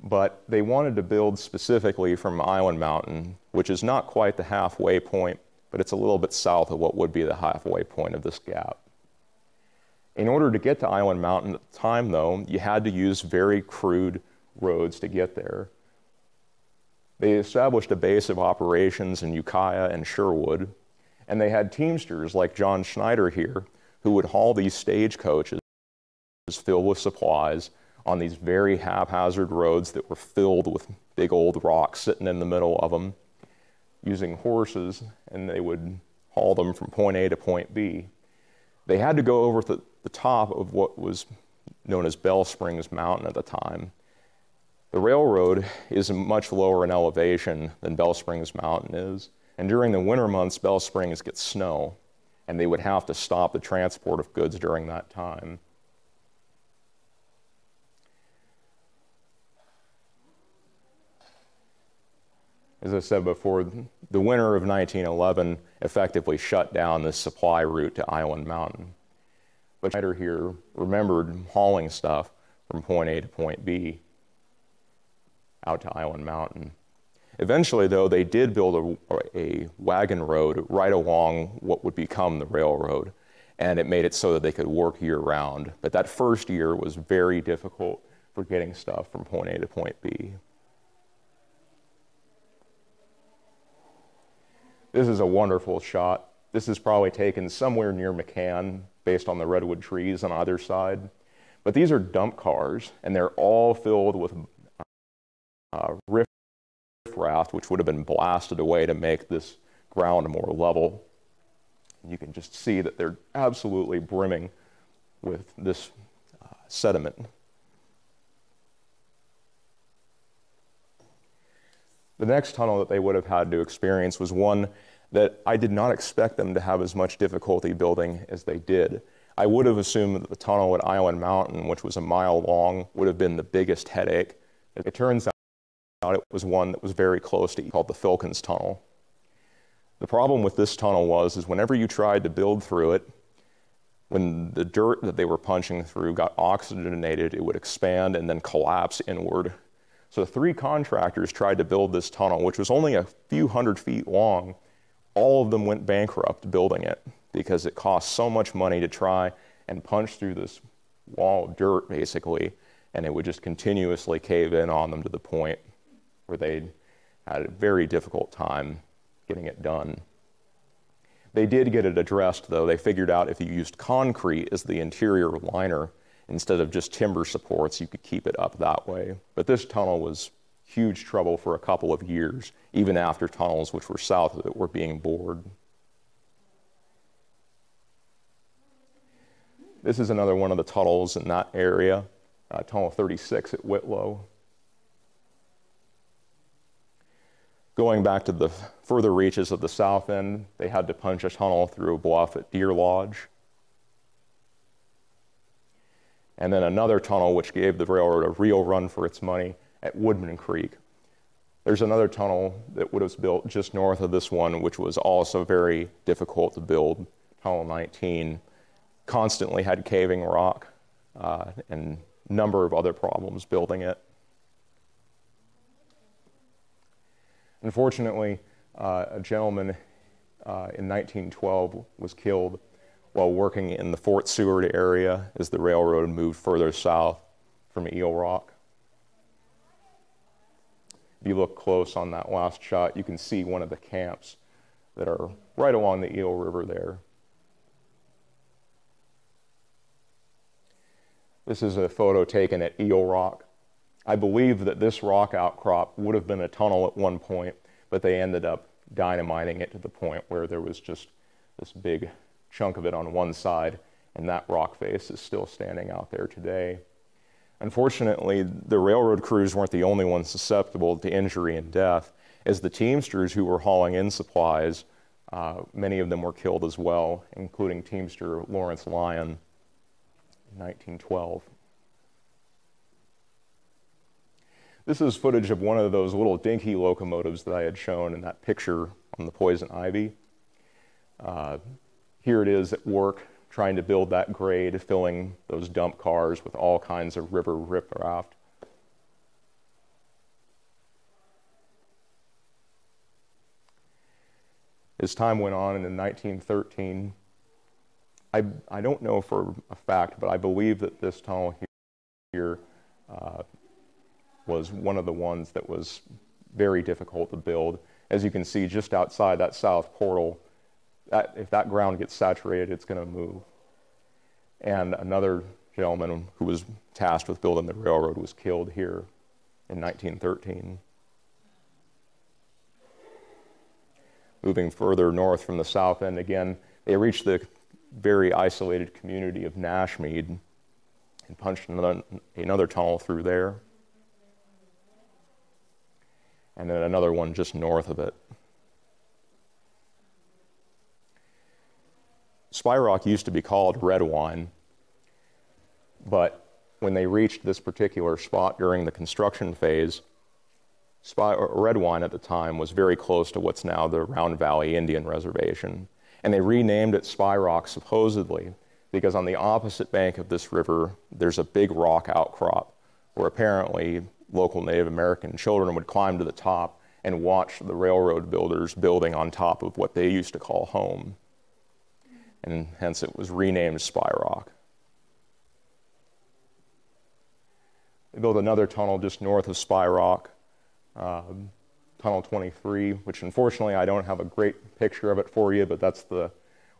but they wanted to build specifically from Island Mountain, which is not quite the halfway point, but it's a little bit south of what would be the halfway point of this gap. In order to get to Island Mountain at the time, though, you had to use very crude roads to get there. They established a base of operations in Ukiah and Sherwood, and they had teamsters like John Schneider here who would haul these stagecoaches filled with supplies on these very haphazard roads that were filled with big old rocks sitting in the middle of them, using horses, and they would haul them from point A to point B. They had to go over the top of what was known as Bell Springs Mountain at the time. The railroad is much lower in elevation than Bell Springs Mountain is, and during the winter months, Bell Springs gets snow, and they would have to stop the transport of goods during that time. As I said before, the winter of 1911 effectively shut down this supply route to Island Mountain. But Schneider here remembered hauling stuff from point A to point B out to Island Mountain. Eventually, though, they did build a wagon road right along what would become the railroad, and it made it so that they could work year-round. But that first year was very difficult for getting stuff from point A to point B. This is a wonderful shot. This is probably taken somewhere near McCann, based on the redwood trees on either side. But these are dump cars, and they're all filled with riffraff, which would have been blasted away to make this ground more level. You can just see that they're absolutely brimming with this sediment. The next tunnel that they would have had to experience was one that I did not expect them to have as much difficulty building as they did. I would have assumed that the tunnel at Island Mountain, which was a mile long, would have been the biggest headache. It turns out it was one that was very close to called the Filkins Tunnel. The problem with this tunnel was whenever you tried to build through it, when the dirt that they were punching through got oxygenated, it would expand and then collapse inward. So 3 contractors tried to build this tunnel, which was only a few hundred feet long. All of them went bankrupt building it because it cost so much money to try and punch through this wall of dirt, basically, and it would just continuously cave in on them to the point where they had a very difficult time getting it done. They did get it addressed, though. They figured out if you used concrete as the interior liner, instead of just timber supports, you could keep it up that way. But this tunnel was huge trouble for a couple of years, even after tunnels which were south of it were being bored. This is another one of the tunnels in that area, Tunnel 36 at Whitlow. Going back to the further reaches of the south end, they had to punch a tunnel through a bluff at Deer Lodge. And then another tunnel which gave the railroad a real run for its money at Woodman Creek. There's another tunnel that was built just north of this one, which was also very difficult to build. Tunnel 19 constantly had caving rock and a number of other problems building it. Unfortunately, a gentleman in 1912 was killed while working in the Fort Seward area as the railroad moved further south from Eel Rock. If you look close on that last shot, you can see one of the camps that are right along the Eel River there. This is a photo taken at Eel Rock. I believe that this rock outcrop would have been a tunnel at one point, but they ended up dynamiting it to the point where there was just this big chunk of it on one side, and that rock face is still standing out there today. Unfortunately, the railroad crews weren't the only ones susceptible to injury and death, as the teamsters who were hauling in supplies, many of them were killed as well, including Teamster Lawrence Lyon in 1912. This is footage of one of those little dinky locomotives that I had shown in that picture on the Poison Ivy. Here it is at work, trying to build that grade, filling those dump cars with all kinds of river riprap. As time went on, and in 1913, I don't know for a fact, but I believe that this tunnel here was one of the ones that was very difficult to build. As you can see, just outside that south portal, if that ground gets saturated, it's going to move. And another gentleman who was tasked with building the railroad was killed here in 1913. Moving further north from the south end again, they reached the very isolated community of Nashmead and punched another tunnel through there. And then another one just north of it. Spy Rock used to be called Redwine, but when they reached this particular spot during the construction phase, Redwine at the time was very close to what's now the Round Valley Indian Reservation. And they renamed it Spy Rock supposedly because on the opposite bank of this river, there's a big rock outcrop where apparently local Native American children would climb to the top and watch the railroad builders building on top of what they used to call home. And hence it was renamed Spy Rock. They built another tunnel just north of Spy Rock, Tunnel 23, which unfortunately I don't have a great picture of it for you, but that's the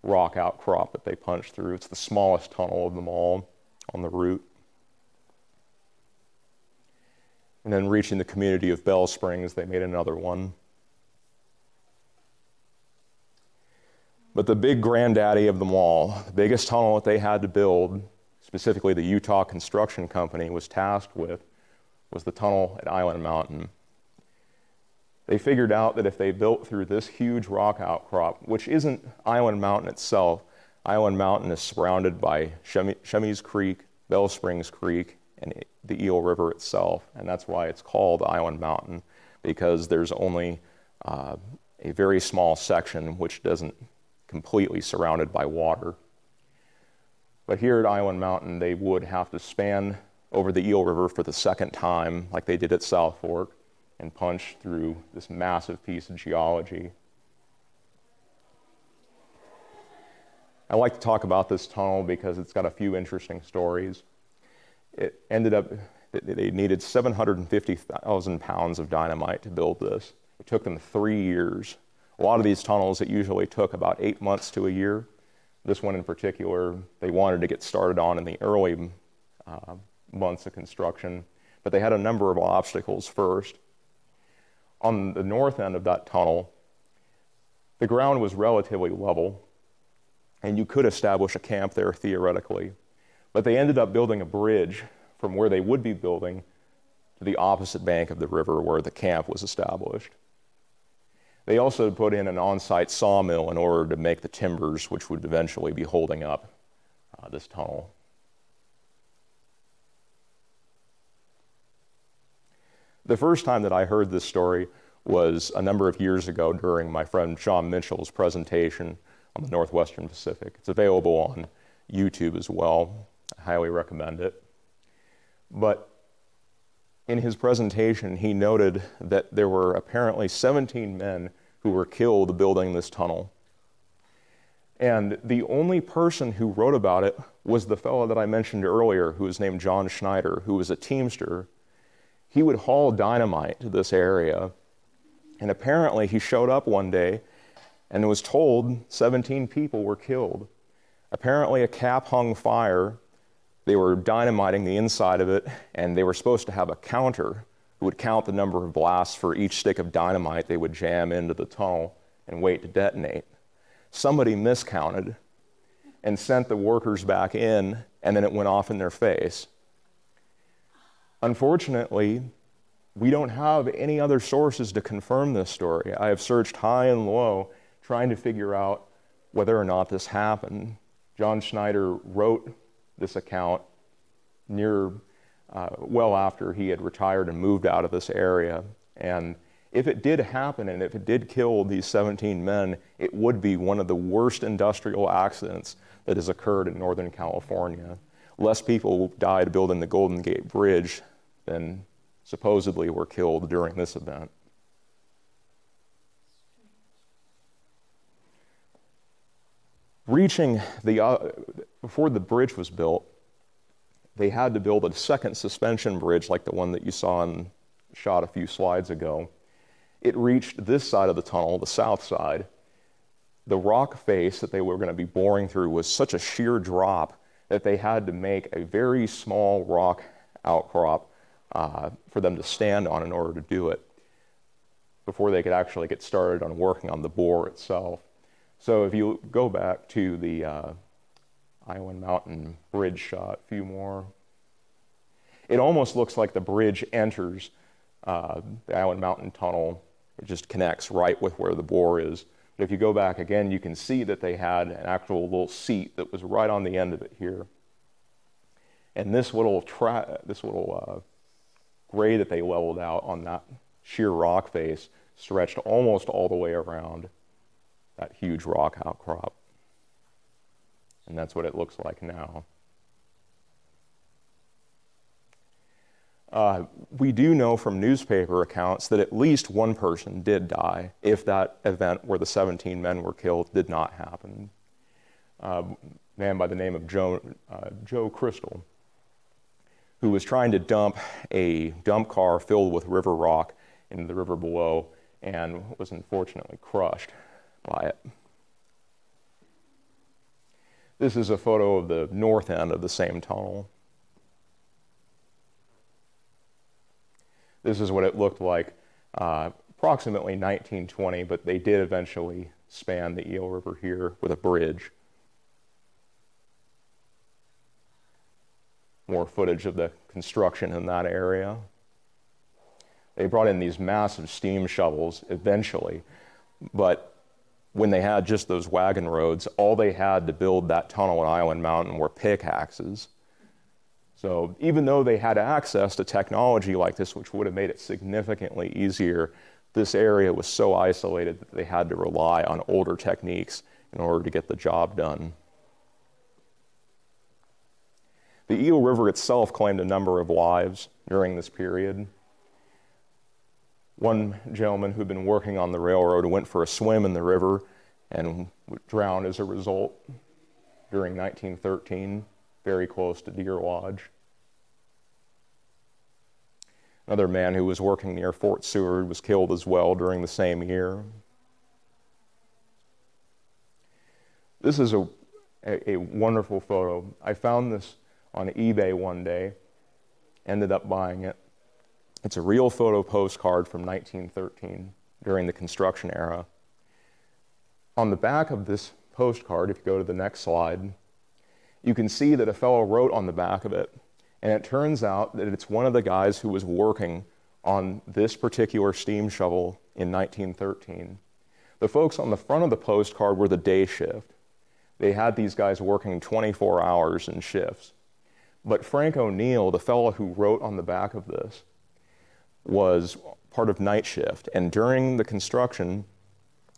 rock outcrop that they punched through. It's the smallest tunnel of them all on the route. And then reaching the community of Bell Springs, they made another one. But the big granddaddy of them all, the biggest tunnel that they had to build, specifically the Utah Construction Company was tasked with, was the tunnel at Island Mountain. They figured out that if they built through this huge rock outcrop, which isn't Island Mountain itself, Island Mountain is surrounded by Chemies Creek, Bell Springs Creek, and the Eel River itself, and that's why it's called Island Mountain, because there's only a very small section which doesn't completely surrounded by water. But here at Island Mountain, they would have to span over the Eel River for the second time, like they did at South Fork, and punch through this massive piece of geology. I like to talk about this tunnel because it's got a few interesting stories. It ended up, they needed 750,000 pounds of dynamite to build this. It took them 3 years. A lot of these tunnels, it usually took about 8 months to a year. This one in particular, they wanted to get started on in the early months of construction, but they had a number of obstacles first. On the north end of that tunnel, the ground was relatively level, and you could establish a camp there theoretically. But they ended up building a bridge from where they would be building to the opposite bank of the river where the camp was established. They also put in an on-site sawmill in order to make the timbers which would eventually be holding up this tunnel. The first time that I heard this story was a number of years ago during my friend Sean Mitchell's presentation on the Northwestern Pacific. It's available on YouTube as well. I highly recommend it. But in his presentation, he noted that there were apparently 17 men who were killed building this tunnel. And the only person who wrote about it was the fellow that I mentioned earlier, who was named John Schneider, who was a teamster. He would haul dynamite to this area. And apparently he showed up one day and was told 17 people were killed. Apparently a cap hung fire. They were dynamiting the inside of it, and they were supposed to have a counter who would count the number of blasts for each stick of dynamite they would jam into the tunnel and wait to detonate. Somebody miscounted and sent the workers back in, and then it went off in their face. Unfortunately, we don't have any other sources to confirm this story. I have searched high and low trying to figure out whether or not this happened. John Schneider wrote this account well after he had retired and moved out of this area. And if it did happen and if it did kill these 17 men, it would be one of the worst industrial accidents that has occurred in Northern California. Less people died building the Golden Gate Bridge than supposedly were killed during this event. Before the bridge was built, they had to build a second suspension bridge like the one that you saw in shot a few slides ago. it reached this side of the tunnel, the south side. The rock face that they were going to be boring through was such a sheer drop that they had to make a very small rock outcrop for them to stand on in order to do it before they could actually get started on working on the bore itself. So if you go back to the Island Mountain bridge shot, a few more, it almost looks like the bridge enters the Island Mountain tunnel. It just connects right with where the bore is. But if you go back again, you can see that they had an actual little seat that was right on the end of it here. And this little grade that they leveled out on that sheer rock face stretched almost all the way around that huge rock outcrop. And that's what it looks like now. We do know from newspaper accounts that at least one person did die if that event where the 17 men were killed did not happen. A man by the name of Joe Crystal, who was trying to dump a dump car filled with river rock into the river below and was unfortunately crushed by it. This is a photo of the north end of the same tunnel. This is what it looked like approximately 1920, but they did eventually span the Eel River here with a bridge. More footage of the construction in that area. They brought in these massive steam shovels eventually, but when they had just those wagon roads, all they had to build that tunnel at Island Mountain were pickaxes. So even though they had access to technology like this, which would have made it significantly easier, this area was so isolated that they had to rely on older techniques in order to get the job done. The Eel River itself claimed a number of lives during this period. One gentleman who'd been working on the railroad went for a swim in the river and drowned as a result during 1913, very close to Deer Lodge. Another man who was working near Fort Seward was killed as well during the same year. This is a wonderful photo. I found this on eBay one day, ended up buying it. It's a real photo postcard from 1913 during the construction era. On the back of this postcard, if you go to the next slide, you can see that a fellow wrote on the back of it, and it turns out that it's one of the guys who was working on this particular steam shovel in 1913. The folks on the front of the postcard were the day shift. They had these guys working 24 hours in shifts. But Frank O'Neill, the fellow who wrote on the back of this, was part of night shift. And during the construction,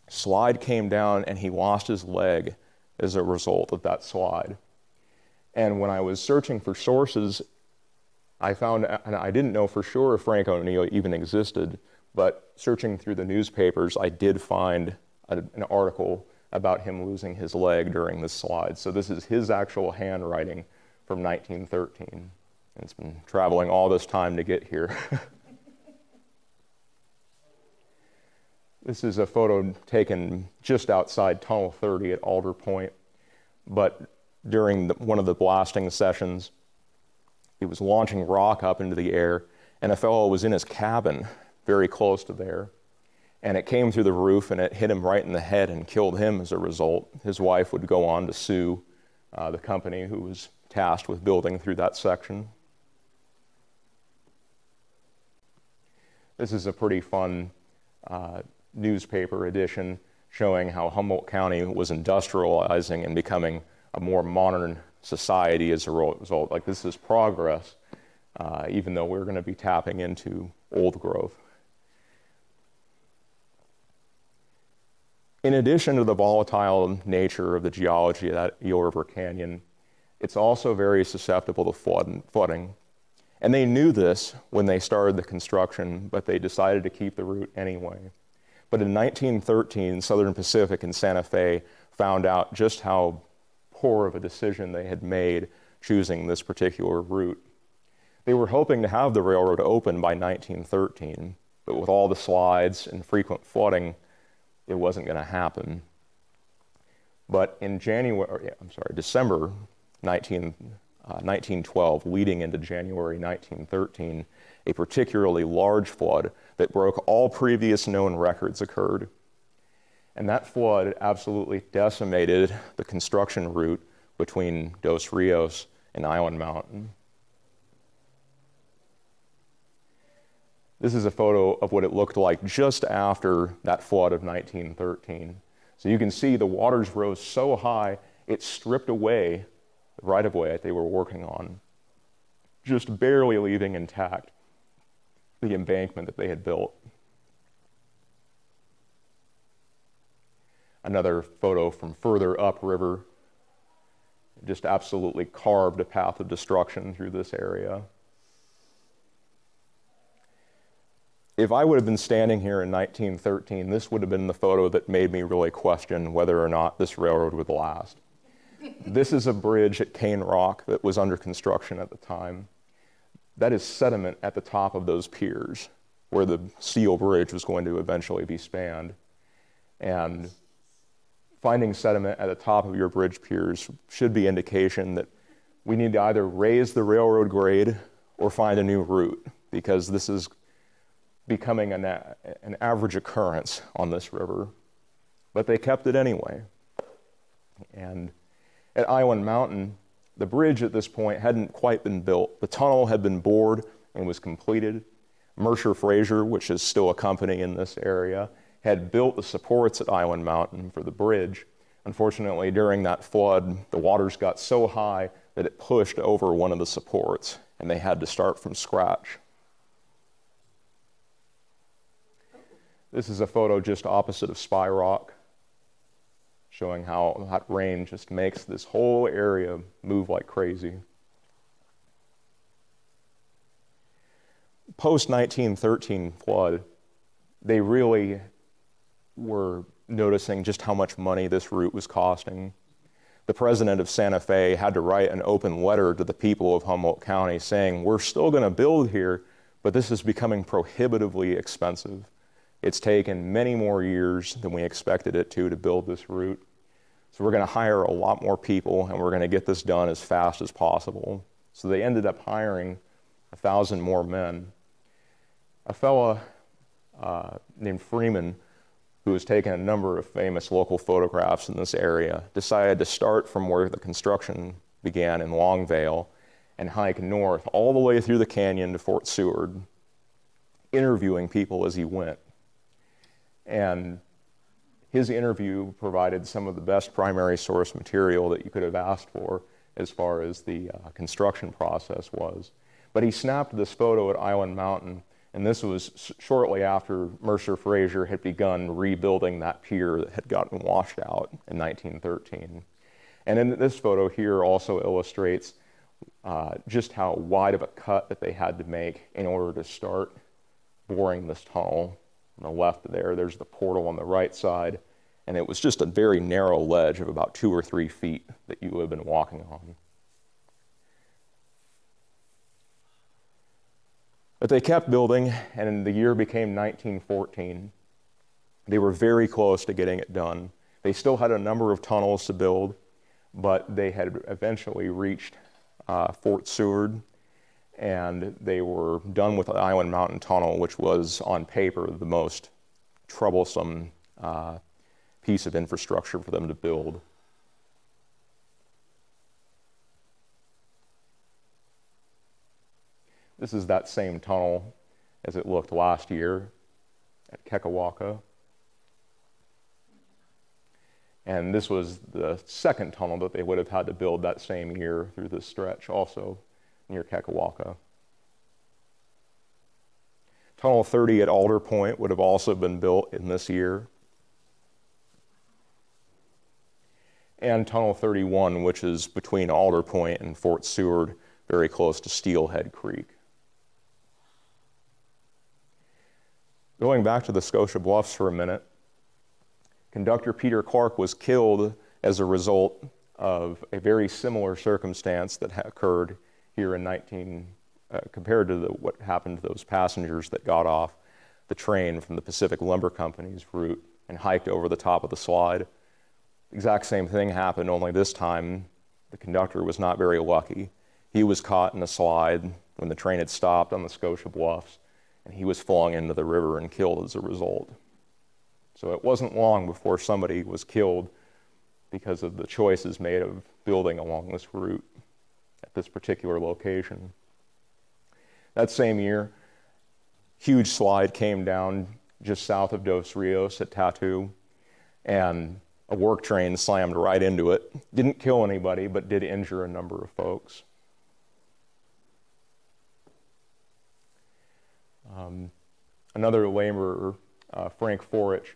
slide came down and he lost his leg as a result of that slide. And when I was searching for sources, I found, and I didn't know for sure if Frank O'Neill even existed, but searching through the newspapers, I did find an article about him losing his leg during this slide. So this is his actual handwriting from 1913. And it's been traveling all this time to get here. This is a photo taken just outside Tunnel 30 at Alder Point, but during one of the blasting sessions, he was launching rock up into the air, and a fellow was in his cabin very close to there, and it came through the roof and it hit him right in the head and killed him as a result. His wife would go on to sue the company who was tasked with building through that section. This is a pretty fun newspaper edition showing how Humboldt County was industrializing and becoming a more modern society as a result. Like, this is progress, even though we're going to be tapping into old growth. In addition to the volatile nature of the geology of that Eel River Canyon, it's also very susceptible to flooding. And they knew this when they started the construction, but they decided to keep the route anyway. But in 1913, Southern Pacific and Santa Fe found out just how poor of a decision they had made choosing this particular route. They were hoping to have the railroad open by 1913, but with all the slides and frequent flooding, it wasn't going to happen. But in December 1912, leading into January 1913, a particularly large flood that broke all previous known records occurred. And that flood absolutely decimated the construction route between Dos Rios and Island Mountain. This is a photo of what it looked like just after that flood of 1913. So you can see the waters rose so high, it stripped away the right-of-way that they were working on, just barely leaving intact the embankment that they had built. Another photo from further upriver, just absolutely carved a path of destruction through this area. If I would have been standing here in 1913, this would have been the photo that made me really question whether or not this railroad would last. This is a bridge at Cane Rock that was under construction at the time. That is sediment at the top of those piers where the steel bridge was going to eventually be spanned. And finding sediment at the top of your bridge piers should be indication that we need to either raise the railroad grade or find a new route, because this is becoming an average occurrence on this river. But they kept it anyway. And at Island Mountain, the bridge at this point hadn't quite been built. The tunnel had been bored and was completed. Mercer Fraser, which is still a company in this area, had built the supports at Island Mountain for the bridge. Unfortunately, during that flood, the waters got so high that it pushed over one of the supports, and they had to start from scratch. This is a photo just opposite of Spy Rock, showing how that rain just makes this whole area move like crazy. Post-1913 flood, they really were noticing just how much money this route was costing. The president of Santa Fe had to write an open letter to the people of Humboldt County saying, we're still going to build here, but this is becoming prohibitively expensive. It's taken many more years than we expected it to build this route. So we're going to hire a lot more people, and we're going to get this done as fast as possible. So they ended up hiring 1,000 more men. A fella named Freeman, who has taken a number of famous local photographs in this area, decided to start from where the construction began in Longvale and hike north all the way through the canyon to Fort Seward, interviewing people as he went. And his interview provided some of the best primary source material that you could have asked for as far as the construction process was. But he snapped this photo at Island Mountain, and this was shortly after Mercer Fraser had begun rebuilding that pier that had gotten washed out in 1913. And in this photo here also illustrates just how wide of a cut that they had to make in order to start boring this tunnel. On the left there's the portal on the right side, and it was just a very narrow ledge of about 2 or 3 feet that you would have been walking on. But they kept building, and the year became 1914. They were very close to getting it done. They still had a number of tunnels to build, but they had eventually reached Fort Seward, and they were done with the Island Mountain Tunnel, which was, on paper, the most troublesome piece of infrastructure for them to build. This is that same tunnel as it looked last year at Kekawaka. And this was the second tunnel that they would have had to build that same year through this stretch, also near Kekawaka. Tunnel 30 at Alder Point would have also been built in this year. And Tunnel 31, which is between Alder Point and Fort Seward, very close to Steelhead Creek. Going back to the Scotia Bluffs for a minute, Conductor Peter Clark was killed as a result of a very similar circumstance that occurred here in compared to what happened to those passengers that got off the train from the Pacific Lumber Company's route and hiked over the top of the slide. Exact same thing happened, only this time the conductor was not very lucky. He was caught in a slide when the train had stopped on the Scotia Bluffs, and he was flung into the river and killed as a result. So it wasn't long before somebody was killed because of the choices made of building along this route at this particular location. That same year, huge slide came down just south of Dos Rios at Tatu, and a work train slammed right into it. Didn't kill anybody, but did injure a number of folks. Another laborer, Frank Forich,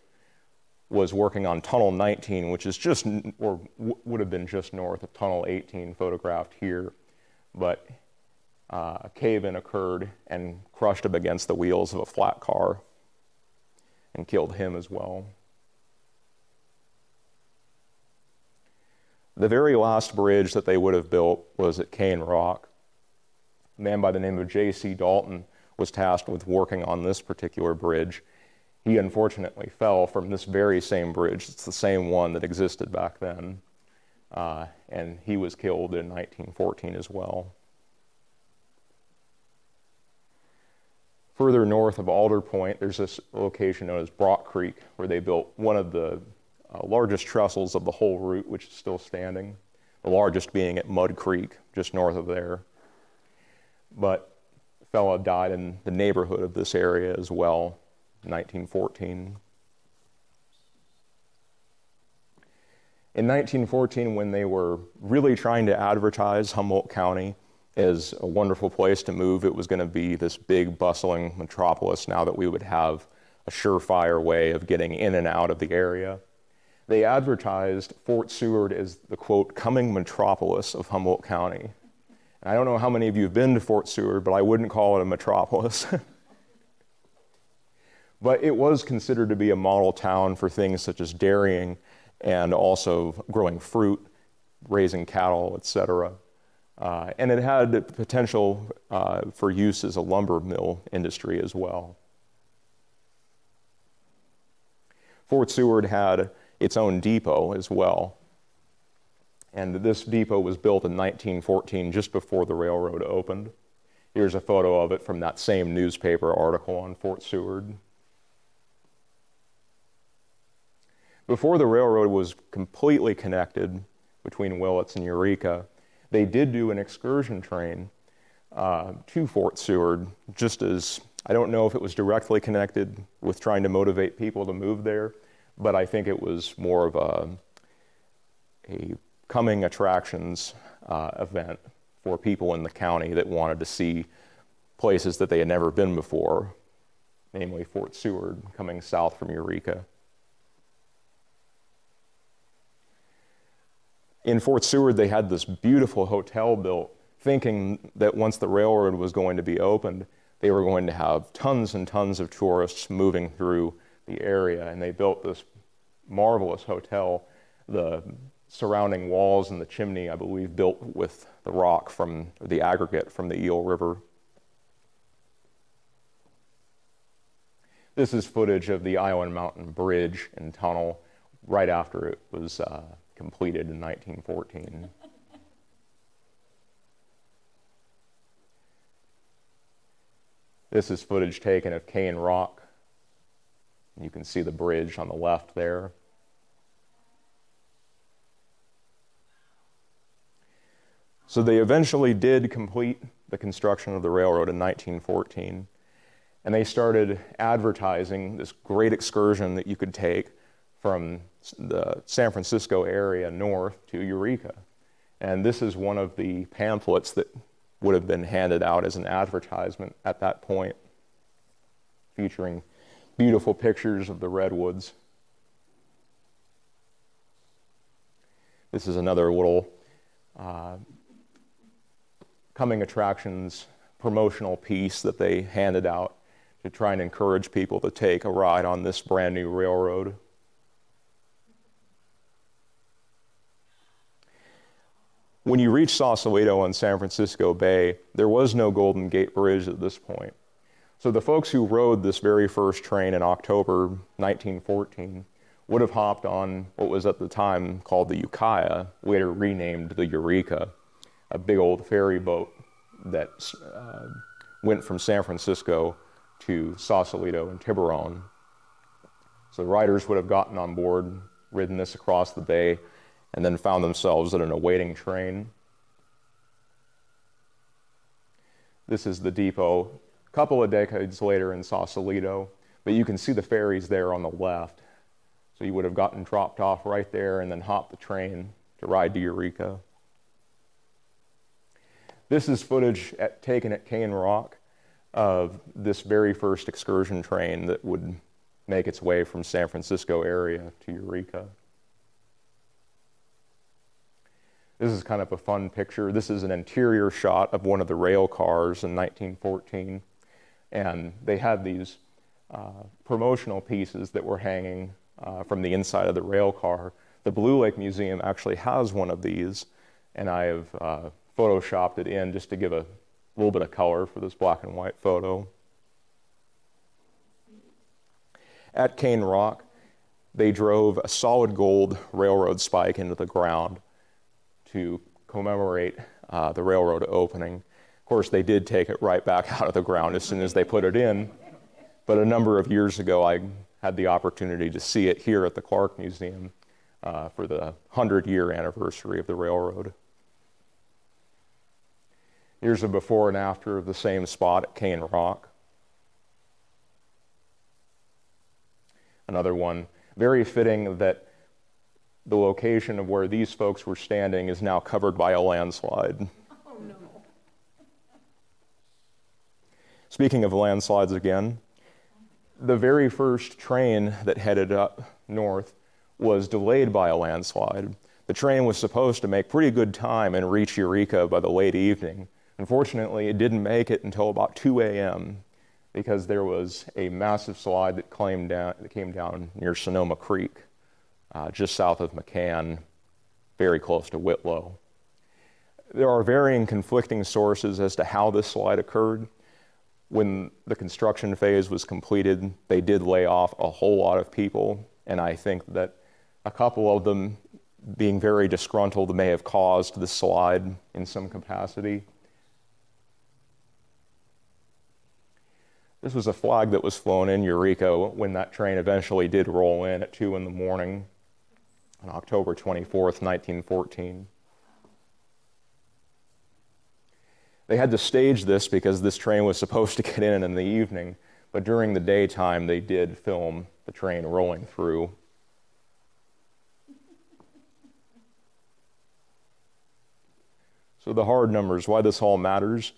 was working on Tunnel 19, which is just, or would have been just north of Tunnel 18, photographed here. But a cave-in occurred and crushed him against the wheels of a flat car and killed him as well. The very last bridge that they would have built was at Cane Rock. A man by the name of J.C. Dalton was tasked with working on this particular bridge. He unfortunately fell from this very same bridge. It's the same one that existed back then. And he was killed in 1914 as well. Further north of Alder Point, there's this location known as Brock Creek, where they built one of the largest trestles of the whole route, which is still standing, the largest being at Mud Creek, just north of there. But a fellow died in the neighborhood of this area as well in 1914. In 1914, when they were really trying to advertise Humboldt County as a wonderful place to move, it was going to be this big, bustling metropolis now that we would have a surefire way of getting in and out of the area. They advertised Fort Seward as the, quote, coming metropolis of Humboldt County. And I don't know how many of you have been to Fort Seward, but I wouldn't call it a metropolis. But it was considered to be a model town for things such as dairying and also growing fruit, raising cattle, etc. And it had the potential for use as a lumber mill industry as well. Fort Seward had its own depot as well. And this depot was built in 1914, just before the railroad opened. Here's a photo of it from that same newspaper article on Fort Seward. Before the railroad was completely connected between Willits and Eureka, they did do an excursion train to Fort Seward, just as, I don't know if it was directly connected with trying to motivate people to move there, but I think it was more of a coming attractions event for people in the county that wanted to see places that they had never been before, namely Fort Seward, coming south from Eureka. In Fort Seward, they had this beautiful hotel built, thinking that once the railroad was going to be opened, they were going to have tons and tons of tourists moving through the area, and they built this marvelous hotel. The surrounding walls and the chimney, I believe, built with the rock from the aggregate from the Eel River. This is footage of the Island Mountain Bridge and tunnel right after it was completed in 1914. This is footage taken of Cane Rock. You can see the bridge on the left there. So they eventually did complete the construction of the railroad in 1914, and they started advertising this great excursion that you could take from the San Francisco area north to Eureka. And this is one of the pamphlets that would have been handed out as an advertisement at that point, featuring beautiful pictures of the redwoods. This is another little coming attractions promotional piece that they handed out to try and encourage people to take a ride on this brand new railroad. When you reach Sausalito on San Francisco Bay, there was no Golden Gate Bridge at this point. So the folks who rode this very first train in October 1914 would have hopped on what was at the time called the Ukiah, later renamed the Eureka, a big old ferry boat that went from San Francisco to Sausalito and Tiburon. So the riders would have gotten on board, ridden this across the bay, and then found themselves at an awaiting train. This is the depot a couple of decades later in Sausalito, but you can see the ferries there on the left. So you would have gotten dropped off right there and then hopped the train to ride to Eureka. This is footage taken at Cane Rock of this very first excursion train that would make its way from San Francisco area to Eureka. This is kind of a fun picture. This is an interior shot of one of the rail cars in 1914. And they had these promotional pieces that were hanging from the inside of the rail car. The Blue Lake Museum actually has one of these, and I have photoshopped it in just to give a little bit of color for this black and white photo. At Cane Rock, they drove a solid gold railroad spike into the ground to commemorate the railroad opening. Of course, they did take it right back out of the ground as soon as they put it in, but a number of years ago, I had the opportunity to see it here at the Clark Museum for the 100-year anniversary of the railroad. Here's a before and after of the same spot at Cane Rock. Another one, very fitting that the location of where these folks were standing is now covered by a landslide. Oh, no. Speaking of landslides again, the very first train that headed up north was delayed by a landslide. The train was supposed to make pretty good time and reach Eureka by the late evening. Unfortunately, it didn't make it until about 2 a.m. because there was a massive slide that came down near Sonoma Creek, just south of McCann, very close to Whitlow. There are varying conflicting sources as to how this slide occurred. When the construction phase was completed, they did lay off a whole lot of people, and I think that a couple of them, being very disgruntled, may have caused the slide in some capacity. This was a flag that was flown in Eureka when that train eventually did roll in at 2 in the morning on October 24th, 1914. They had to stage this because this train was supposed to get in the evening, but during the daytime they did film the train rolling through. So the hard numbers, why this all matters.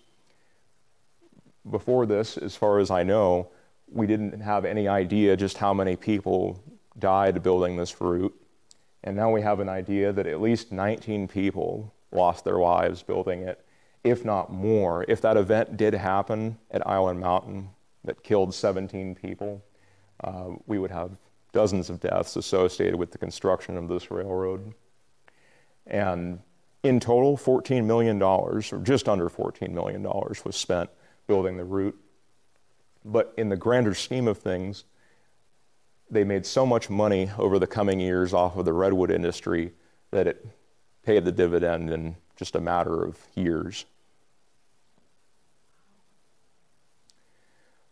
Before this, as far as I know, we didn't have any idea just how many people died building this route. And now we have an idea that at least 19 people lost their lives building it, if not more. If that event did happen at Island Mountain that killed 17 people, we would have dozens of deaths associated with the construction of this railroad. And in total, $14 million, or just under $14 million, was spent building the route. But in the grander scheme of things, they made so much money over the coming years off of the redwood industry that it paid the dividend in just a matter of years.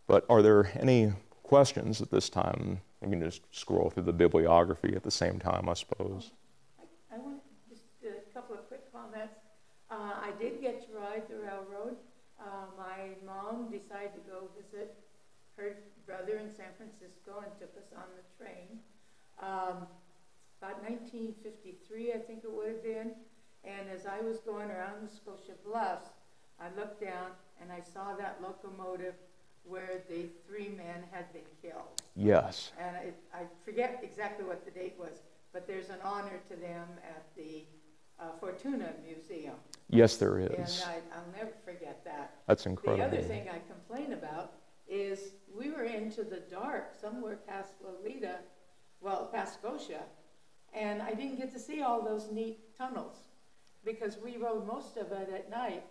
But are there any questions at this time? You can just scroll through the bibliography at the same time, I suppose. I want just a couple of quick comments. I did get to ride the railroad. My mom decided to go visit her brother in San Francisco and took us on the train. About 1953, I think it would have been. And as I was going around the Scotia Bluffs, I looked down and I saw that locomotive where the 3 men had been killed. Yes. And I forget exactly what the date was, but there's an honor to them at the Fortuna Museum. Yes, there is. And I'll never forget that. That's incredible. The other thing I complain about is we were into the dark somewhere past Lolita, well, past Scotia, and I didn't get to see all those neat tunnels because we rode most of it at night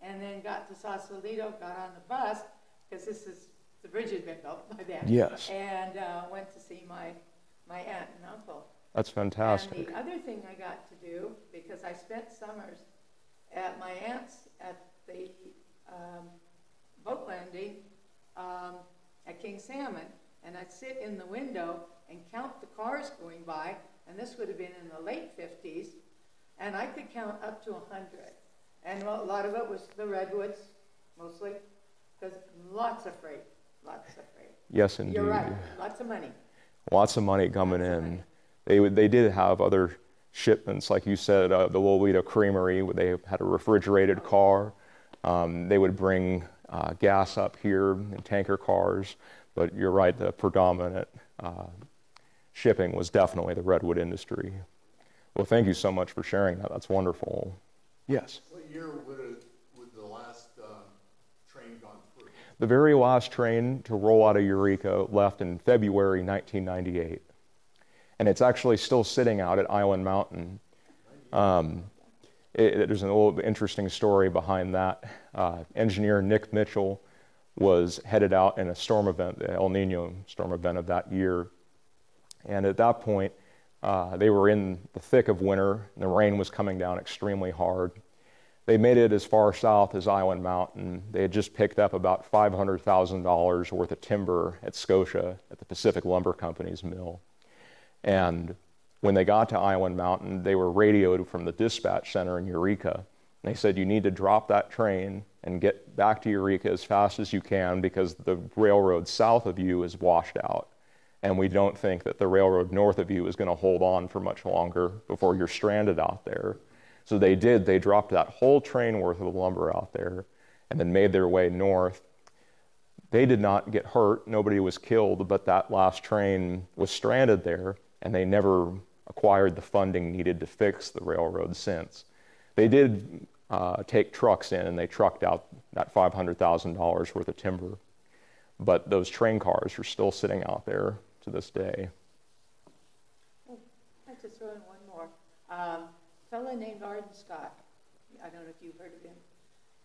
and then got to Sausalito, got on the bus, because this is the bridge had been built by then. Yes. And went to see my aunt and uncle. That's fantastic. And the other thing I got to do, because I spent summers at my aunt's at the boat landing at King Salmon, and I'd sit in the window and count the cars going by, and this would have been in the late 50s, and I could count up to 100. And a lot of it was the redwoods, mostly, because lots of freight, lots of freight. Yes, indeed. You're right, lots of money. Lots of money coming Lots of in. money. They did have other shipments, like you said, the Lolita Creamery, they had a refrigerated car. They would bring gas up here in tanker cars, but you're right, the predominant shipping was definitely the redwood industry. Well, thank you so much for sharing that. That's wonderful. Yes? What year would the last train gone through? The very last train to roll out of Eureka left in February 1998. And it's actually still sitting out at Island Mountain. There's a little interesting story behind that. Engineer Nick Mitchell was headed out in a storm event, the El Nino storm event of that year. And at that point, they were in the thick of winter, and the rain was coming down extremely hard. They made it as far south as Island Mountain. They had just picked up about $500,000 worth of timber at Scotia at the Pacific Lumber Company's mill. And when they got to Island Mountain, they were radioed from the dispatch center in Eureka. And they said, you need to drop that train and get back to Eureka as fast as you can because the railroad south of you is washed out. And we don't think that the railroad north of you is going to hold on for much longer before you're stranded out there. So they did. They dropped that whole train worth of lumber out there and then made their way north. They did not get hurt. Nobody was killed, but that last train was stranded there, and they never acquired the funding needed to fix the railroad since. They did take trucks in, and they trucked out that $500,000 worth of timber. But those train cars are still sitting out there to this day. Oh, I just throw in one more. A fellow named Arden Scott, I don't know if you've heard of him.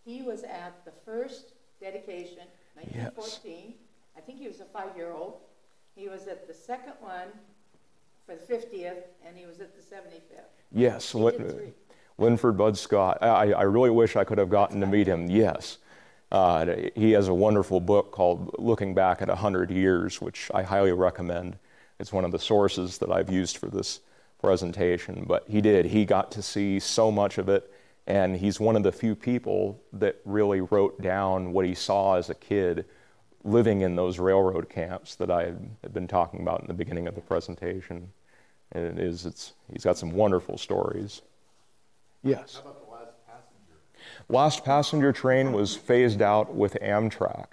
He was at the first dedication, 1914. Yes. I think he was a 5-year-old. He was at the second one for the 50th, and he was at the 75th. Yes, Linford Bud Scott. I really wish I could have gotten to meet him, yes. He has a wonderful book called Looking Back at 100 Years, which I highly recommend. It's one of the sources that I've used for this presentation, but he got to see so much of it, and he's one of the few people that really wrote down what he saw as a kid living in those railroad camps that I had been talking about in the beginning of the presentation. And he's got some wonderful stories. Yes? How about the last passenger? Last passenger train was phased out with Amtrak.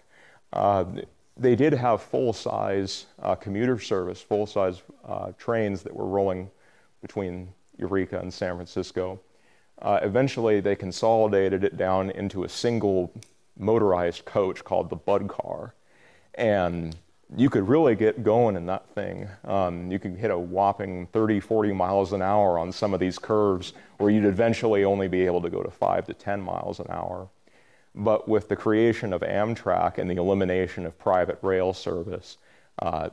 They did have full-size commuter service, full-size trains that were rolling between Eureka and San Francisco. Eventually, they consolidated it down into a single motorized coach called the Bud Car. And you could really get going in that thing. You could hit a whopping 30, 40 miles an hour on some of these curves where you'd eventually only be able to go to 5 to 10 miles an hour. But with the creation of Amtrak and the elimination of private rail service,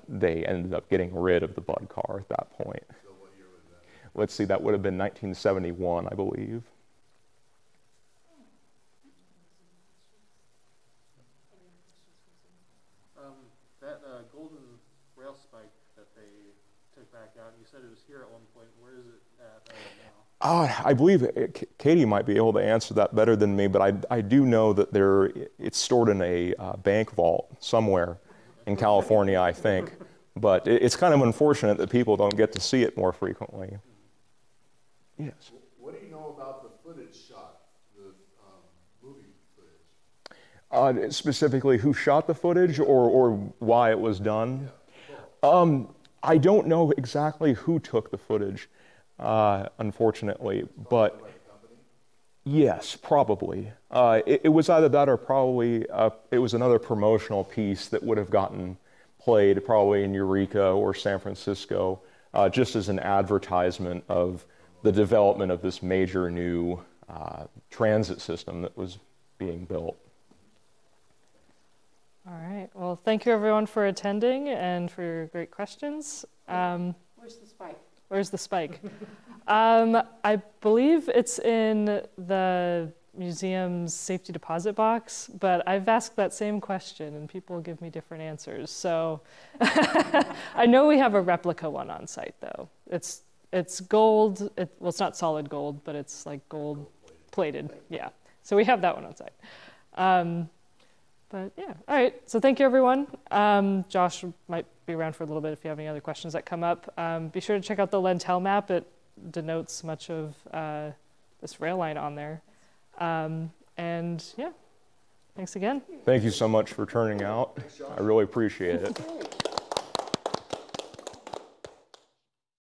they ended up getting rid of the Bud Car at that point. So what year was that? Let's see, that would have been 1971, I believe. That golden rail spike that they took back out, you said it was here at one point. Where is it at now? I believe Katie might be able to answer that better than me, but I do know that it's stored in a bank vault somewhere in California, I think. But it's kind of unfortunate that people don't get to see it more frequently. Yes. What do you know about the footage shot, the movie footage? Specifically, who shot the footage or why it was done? Yeah. I don't know exactly who took the footage, unfortunately, but yes, probably. It was either that or probably it was another promotional piece that would have gotten played probably in Eureka or San Francisco, just as an advertisement of the development of this major new transit system that was being built. All right. Well, thank you everyone for attending and for your great questions. Where's the spike? Where's the spike? I believe it's in the museum's safety deposit box, but I've asked that same question and people give me different answers. So I know we have a replica one on site though. It's gold. Well, it's not solid gold, but it's like gold plated. Yeah. So we have that one on site. But yeah, all right. So thank you, everyone. Josh might be around for a little bit if you have any other questions that come up. Be sure to check out the Lentell map. It denotes much of this rail line on there. And yeah, thanks again. Thank you so much for turning out. I really appreciate it.